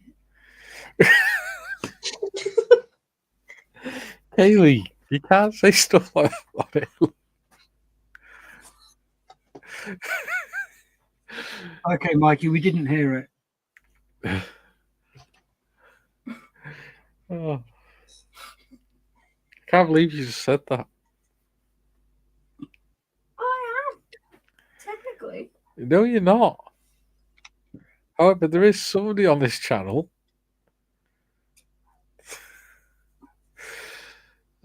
Kaylee, you can't say stuff like that. Okay, Mikey, we didn't hear it. Oh. I can't believe you just said that. I am. Technically. No, you're not. However, there is somebody on this channel.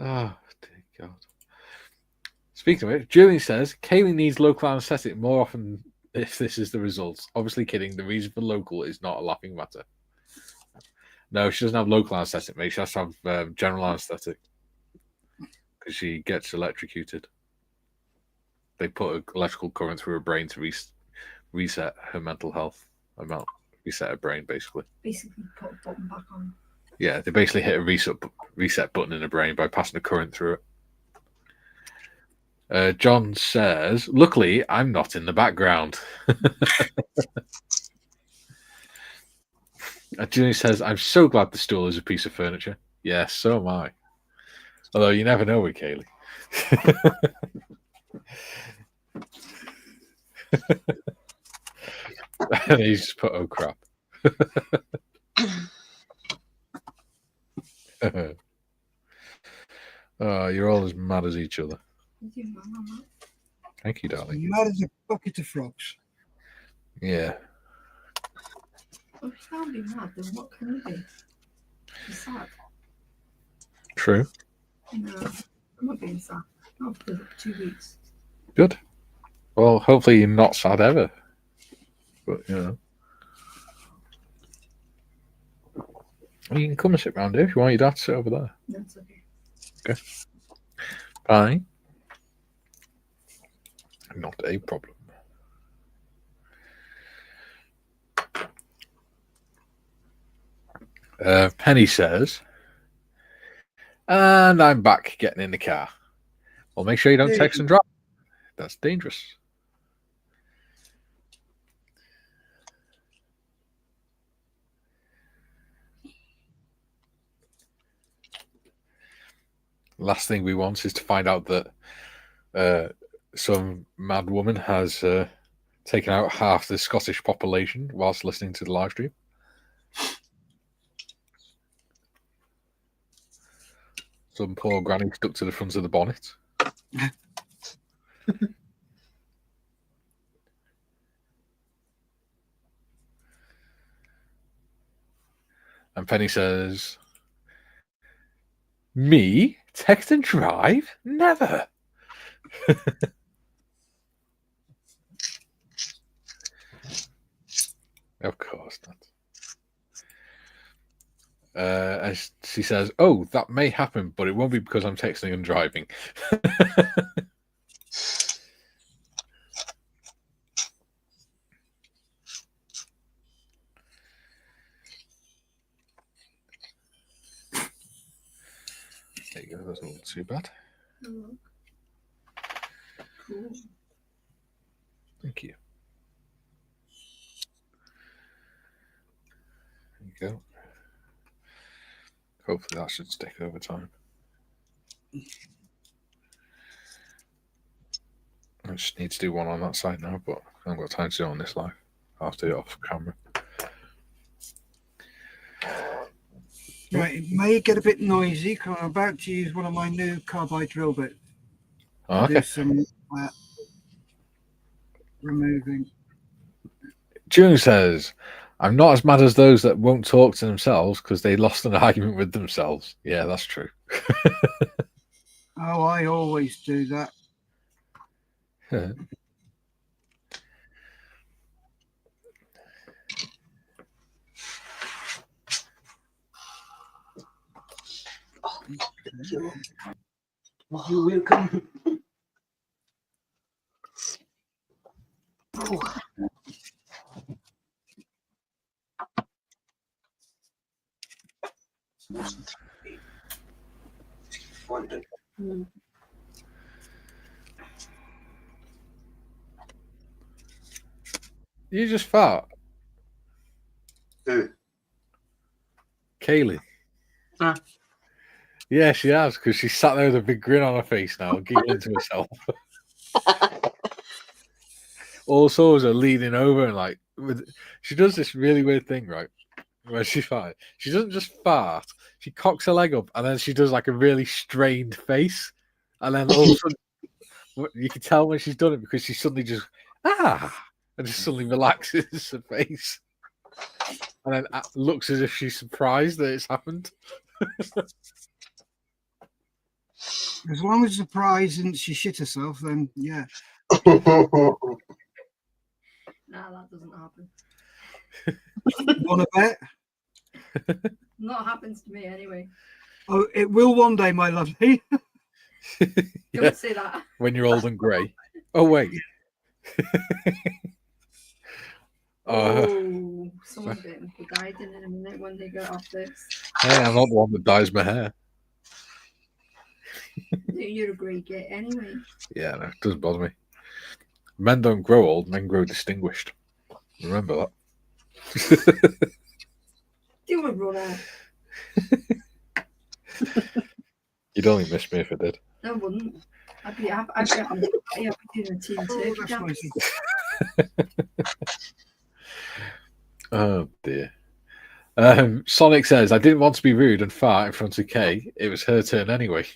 Oh, dear God. Speaking of it, Julian says, Kaylee needs local anesthetic more often if this is the result. Obviously kidding. The reason for local is not a laughing matter. No, she doesn't have local anesthetic, mate. She has to have general anesthetic because she gets electrocuted. They put an electrical current through her brain to reset her mental health. Reset her brain, basically. Basically, put a button back on. Yeah, they basically hit a reset button in her brain by passing a current through it. John says, luckily, I'm not in the background. Julie says, I'm so glad the stool is a piece of furniture. Yes, so am I. Although you never know with Kaylee. And he's just put, oh crap. Oh, you're all as mad as each other. Thank you, darling. Mad as a bucket of frogs. Yeah. Well, if you can't be mad, then what can you be? Be sad. True. No, I'm not being sad. Not for 2 weeks. Good. Well, hopefully you're not sad ever. But, you know. Well, you can come and sit round here if you want your dad to sit over there. That's okay. Okay. Fine. Not a problem. Penny says, and I'm back getting in the car. Well, make sure you don't text and drive. That's dangerous. Last thing we want is to find out that some mad woman has taken out half the Scottish population whilst listening to the live stream. Some poor granny stuck to the front of the bonnet. And Penny says, me? Text and drive? Never. Of course not. And she says, oh, that may happen, but it won't be because I'm texting and driving. There you go, that's not too bad. Oh, cool. Thank you. There you go. Hopefully that should stick over time. I just need to do one on that side now, but I haven't got time to do it on this live. I'll have to do it off camera. Right, it may get a bit noisy because I'm about to use one of my new carbide drill bits. Oh, okay. Do some removing. June says, I'm not as mad as those that won't talk to themselves because they lost an argument with themselves. Yeah, that's true. Oh, I always do that. You're welcome. Oh. You just fart. Who? Kaylee. Ah. Yeah, she has, because she sat there with a big grin on her face now, giggling to herself. Also, as her leaning over and like, she does this really weird thing, right? Where she farts. She doesn't just fart, she cocks her leg up and then she does like a really strained face. And then all of a sudden, you can tell when she's done it because she suddenly just, and just suddenly relaxes her face. And then looks as if she's surprised that it's happened. As long as the prize isn't she shit herself, then yeah. Nah, that doesn't happen. Want to bet? Not happens to me anyway. Oh, it will one day, my lovely. Don't Yeah, say that. when you're old and grey. Oh, wait. Oh, someone's getting died in a minute when they get off this. Hey, I'm not the one that dyes my hair. You're a great git anyway. Yeah, no, it doesn't bother me. Men don't grow old, men grow distinguished. Remember that. Do a runner. You'd only miss me if I did. No, I wouldn't. I'd be doing a team turkey That's dance. nice. Oh dear. Sonic says, I didn't want to be rude and fart in front of Kay. It was her turn anyway.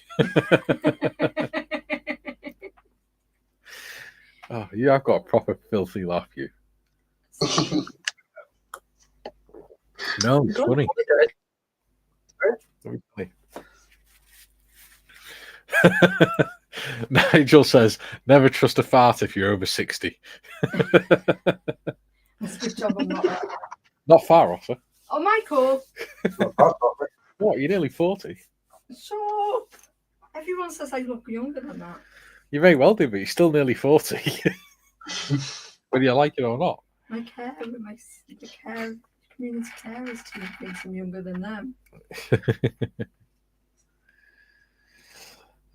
Oh, you have got a proper filthy laugh, you. No, it's funny. Very funny. Nigel says, never trust a fart if you're over 60. That's a good job I'm not that. Not far off, huh? Oh, Michael. What, you're nearly 40? Sure. Everyone says I look younger than that. You may well do, but you're still nearly 40. Whether you like it or not. My care with the care community carers team thinks I'm younger than them.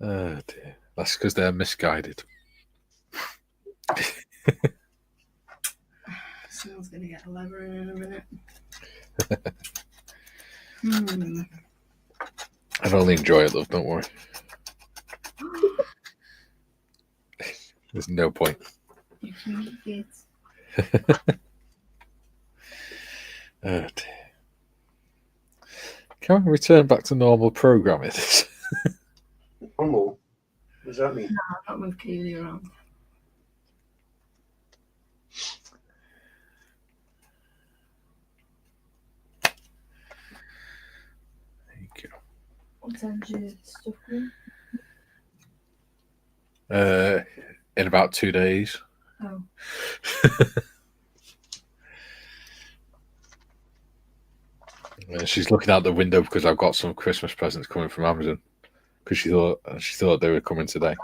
Oh dear. That's because they're misguided. Someone's going to get a lever in a minute. I'd only enjoy it, love, don't worry. There's no point. You can eat it. Oh dear. Can we return back to normal programming? Normal? What does that mean? No, not with Kaylee around. Thank you. What time's your stuff going? In about 2 days. Oh. She's looking out the window because I've got some Christmas presents coming from Amazon. Because she thought they were coming today.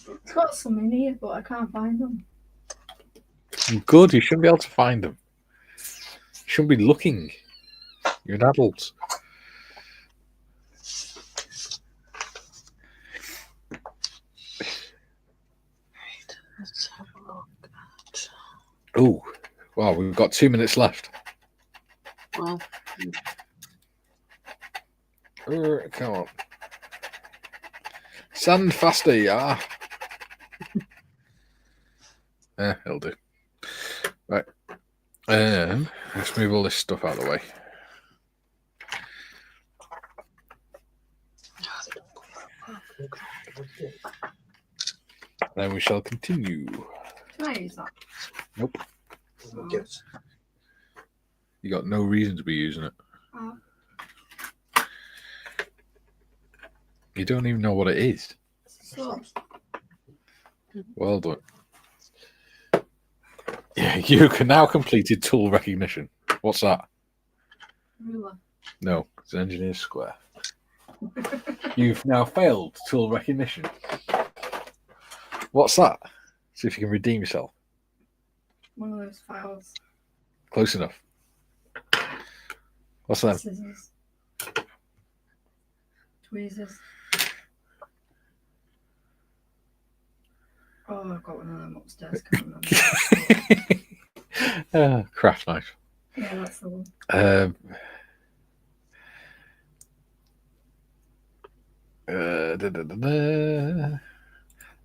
I've got some in here, but I can't find them. Good, you shouldn't be able to find them. You shouldn't be looking. You're an adult. Let's have a look at. Oh, wow, we've got 2 minutes left. Well, Come on. Sand faster, yeah. It'll do. Right. Let's move all this stuff out of the way. Then we shall continue. Can I use that? Nope. Yes. You got no reason to be using it. Oh. You don't even know what it is. So, Well done. Yeah, you can now completed tool recognition. What's that? ruler. No, it's engineer square. You've now failed tool recognition. What's that? See if you can redeem yourself. One of those files. Close enough. What's that? Scissors. Tweezers. Oh, I've got one of them upstairs. Can't remember. Craft knife. Yeah, that's the one.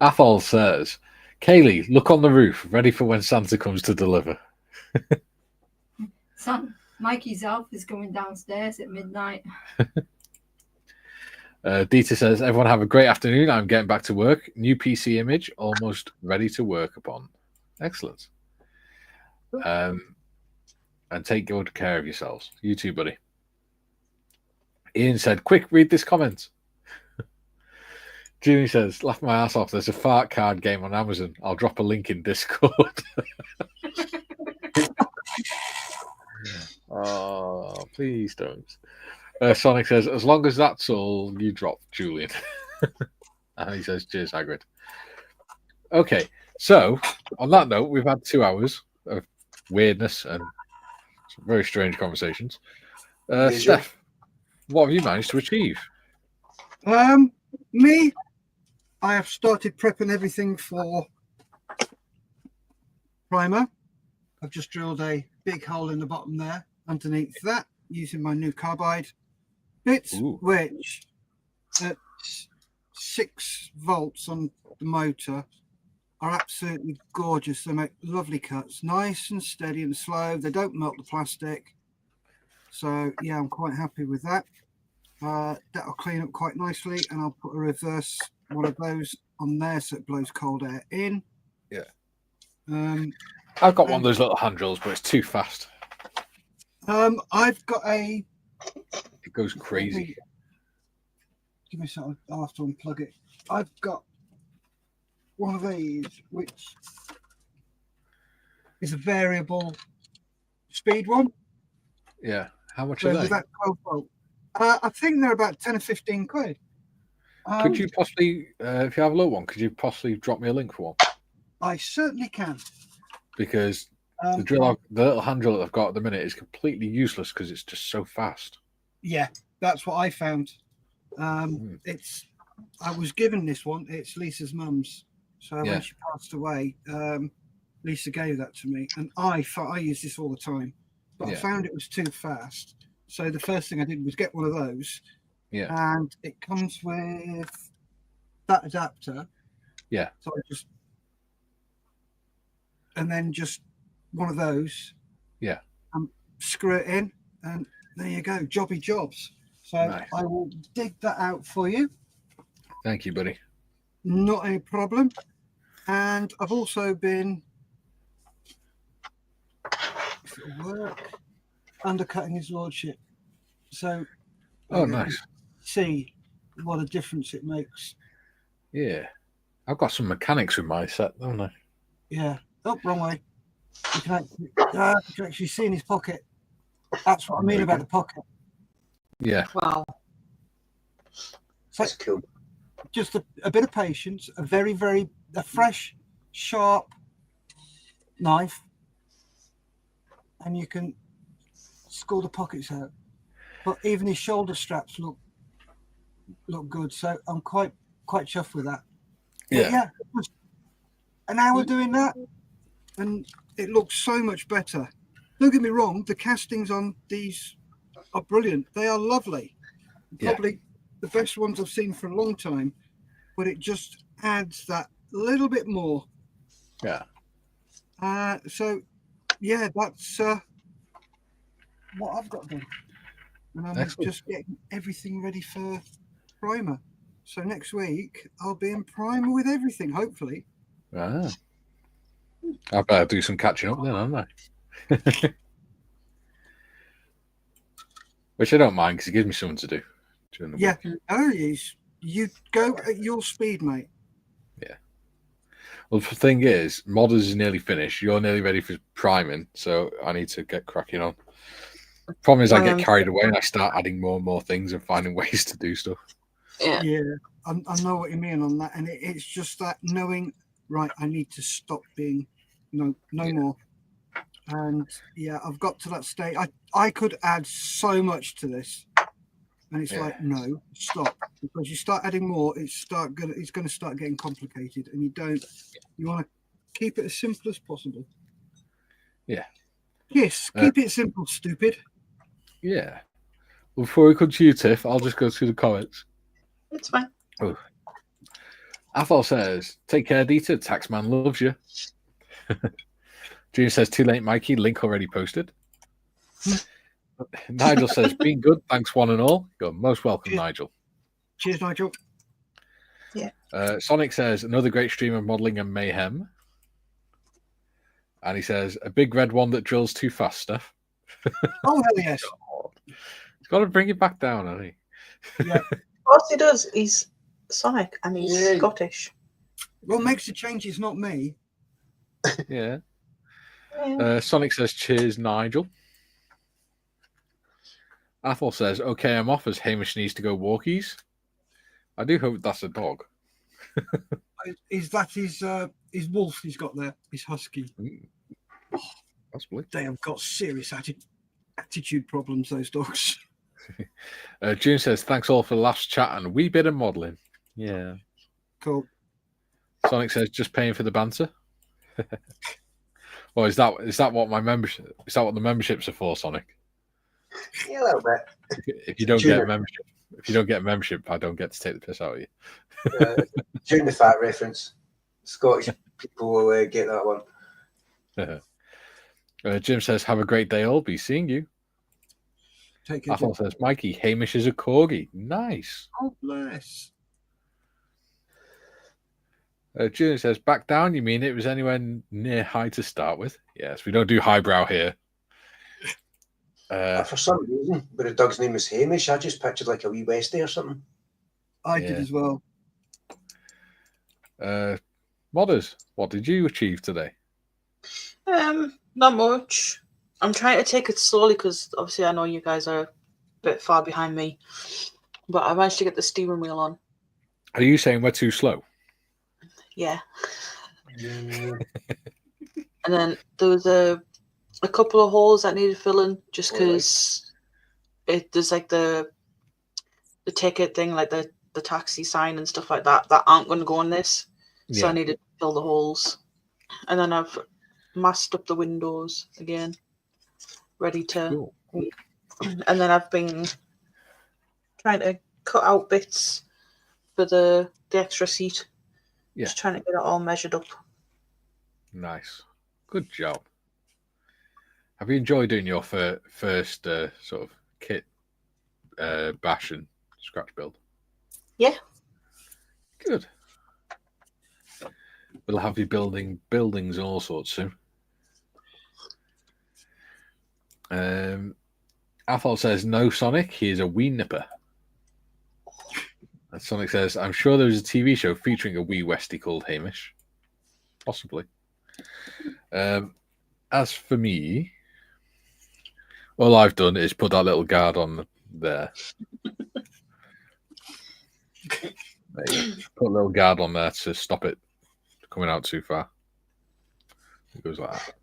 Athol says, Kaylee, look on the roof, ready for when Santa comes to deliver. Son, Mikey's elf is going downstairs at midnight. Dieter says, everyone have a great afternoon. I'm getting back to work. New PC image, almost ready to work upon. Excellent. And take good care of yourselves. You too, buddy. Ian said, quick, read this comment. Jimmy says, laugh my ass off. There's a fart card game on Amazon. I'll drop a link in Discord. Oh, Please don't. Sonic says, as long as that's all you drop, Julian. And he says, cheers, Hagrid. Okay, so on that note, we've had 2 hours of weirdness and some very strange conversations. Steff, what have you managed to achieve? Me, I have started prepping everything for primer. I've just drilled a big hole in the bottom there underneath that using my new carbide bits, which at 6 volts on the motor are absolutely gorgeous. They make lovely cuts, nice and steady and slow. They don't melt the plastic. So yeah, I'm quite happy with that. That'll clean up quite nicely, and I'll put a reverse one of those on there so it blows cold air in. Yeah. I've got one of those little hand drills, but it's too fast. I've got a. It goes crazy. Give me something. I'll have to unplug it. I've got one of these, which is a variable speed one. Yeah. How much So are they? with that 12 volt. I think they're about 10 or 15 quid. Could you possibly, if you have a little one, could you possibly drop me a link for one? I certainly can. Because the little hand drill that I've got at the minute is completely useless because it's just so fast. Yeah, that's what I found. It's. I was given this one. It's Lisa's mum's. So when she passed away, Lisa gave that to me, and I use this all the time. But I found it was too fast. So the first thing I did was get one of those. Yeah. And it comes with that adapter. Yeah. So I just one of those. Yeah. And screw it in, and there you go, jobby jobs. So nice. I will dig that out for you. Thank you, buddy. Not a problem. And I've also been, if it'll work, undercutting his lordship. So nice. See what a difference it makes. Yeah. I've got some mechanics with my set, don't I? Yeah. Oh, wrong way. You can actually see in his pocket. That's what I mean about the pocket. Yeah. Wow. So that's cool. Just a bit of patience, a fresh, sharp knife, and you can score the pockets out. But even his shoulder straps look good, so I'm quite chuffed with that. Yeah, just an hour doing that, and it looks so much better. Don't get me wrong, the castings on these are brilliant. They are lovely. Probably the best ones I've seen for a long time, but it just adds that little bit more. Yeah. So, yeah, that's what I've got done. And I'm just getting everything ready for primer. So next week, I'll be in primer with everything, hopefully. Ah. I better do some catching up then, haven't I? Which I don't mind because it gives me something to do during the week. Oh, you go at your speed, mate. Yeah. Well, the thing is, Modders is nearly finished. You're nearly ready for priming, so I need to get cracking on. Problem is, I get carried away and I start adding more and more things and finding ways to do stuff. Yeah, I know what you mean on that, and it's just that knowing, right? I need to stop being no more. And yeah, I've got to that state. I could add so much to this, and it's like, no, stop, because you start adding more, it's going to start getting complicated, and you want to keep it as simple as possible. Yeah. Yes, keep it simple, stupid. Yeah. Well, before we come to you, Tiff, I'll just go through the comments. It's fine. Oh. Athol says, take care, Dieter. Taxman loves you. Junior says, too late, Mikey. Link already posted. Nigel says, been good. Thanks, one and all. You're most welcome, Nigel. Cheers, Nigel. Yeah. Sonic says, another great stream of modelling and mayhem. And he says, a big red one that drills too fast, Steff. Oh, hell yes. He's got to bring it back down, hasn't he? Yeah. What he does, he's Sonic and he's Scottish. What makes the changes, not me. Yeah. Sonic says, cheers, Nigel. Athol says, "Okay, I'm off as Hamish needs to go walkies." I do hope that's a dog. Is that his wolf he's got there? His husky. Possibly. They have got serious attitude problems, those dogs. June says, "Thanks all for the last chat and a wee bit of modelling." Yeah. Cool. Sonic says, "Just paying for the banter." Or is that what my membership? Is that what the memberships are for, Sonic? Yeah, a little bit. If you don't get a membership, I don't get to take the piss out of you. During the fat reference, Scottish people will get that one. Jim says, "Have a great day, all. Be seeing you." Take care. Athol says, "Mikey, Hamish is a corgi." Nice. Oh, bless. Julian says, "Back down, you mean it was anywhere near high to start with?" Yes, we don't do highbrow here. For some reason, but the dog's name is Hamish, I just pictured like a wee Westie or something. I did as well. Modders, what did you achieve today? Not much. I'm trying to take it slowly because obviously I know you guys are a bit far behind me. But I managed to get the steering wheel on. Are you saying we're too slow? Yeah. And then there was a couple of holes that needed filling just because there's like the ticket thing, like the taxi sign and stuff like that aren't going to go on this. So I needed to fill the holes. And then I've masked up the windows again, ready to. Cool. And then I've been trying to cut out bits for the extra seat. Yeah. Just trying to get it all measured up. Nice. Good job. Have you enjoyed doing your first sort of kit bash and scratch build? Yeah. Good. We'll have you building buildings and all sorts soon. Athol says, "No, Sonic, he is a wee nipper." And Sonic says, "I'm sure there was a TV show featuring a wee Westie called Hamish." Possibly. As for me, all I've done is put that little guard on there. There you go. Put a little guard on there to stop it coming out too far. It goes like that.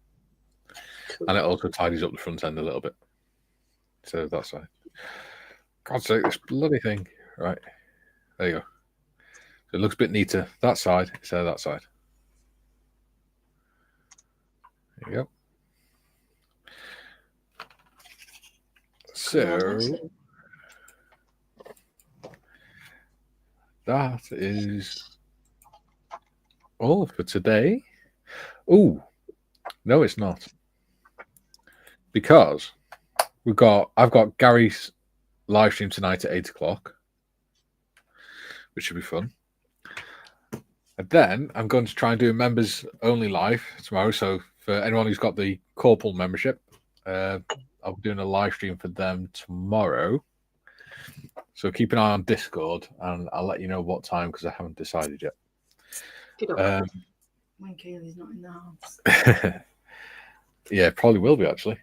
Cool. And it also tidies up the front end a little bit. So that's right. God's sake, this bloody thing. Right. There you go. So it looks a bit neater that side instead of that side. There you go. So that is all for today. Oh, no, it's not. Because I've got Gary's live stream tonight at 8 o'clock, which should be fun. And then I'm going to try and do a members only live tomorrow. So for anyone who's got the Corporal membership, I'll be doing a live stream for them tomorrow. So keep an eye on Discord and I'll let you know what time because I haven't decided yet. When Kaylee's not in the house. Yeah, probably will be actually.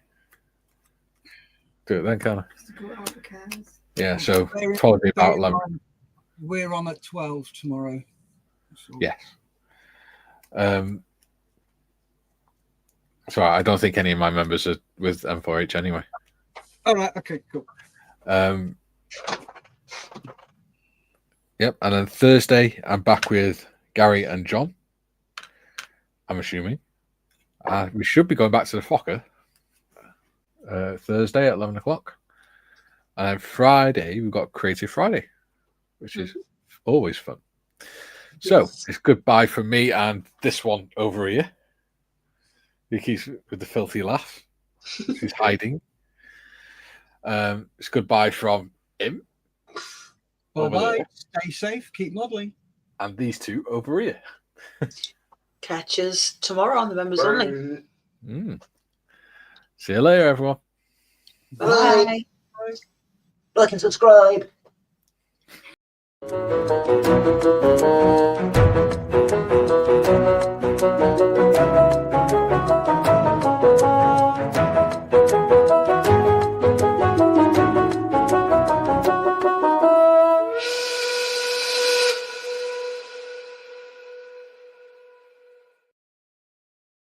Do it then, can I? Yeah, so probably about 11. We're on at 12 tomorrow. So. Yes. So I don't think any of my members are with M4H anyway. All right. Okay. Cool. Yep. And then Thursday, I'm back with Gary and John. I'm assuming. We should be going back to the Fokker Thursday at 11 o'clock. And then Friday, we've got Creative Friday, which is always fun. So it's goodbye from me and this one over here. He keeps with the filthy laugh. He's hiding. It's goodbye from him. Bye-bye. Stay safe. Keep modelling. And these two over here. Catch us tomorrow on the members only. See you later, everyone. Bye. Bye. Like and subscribe.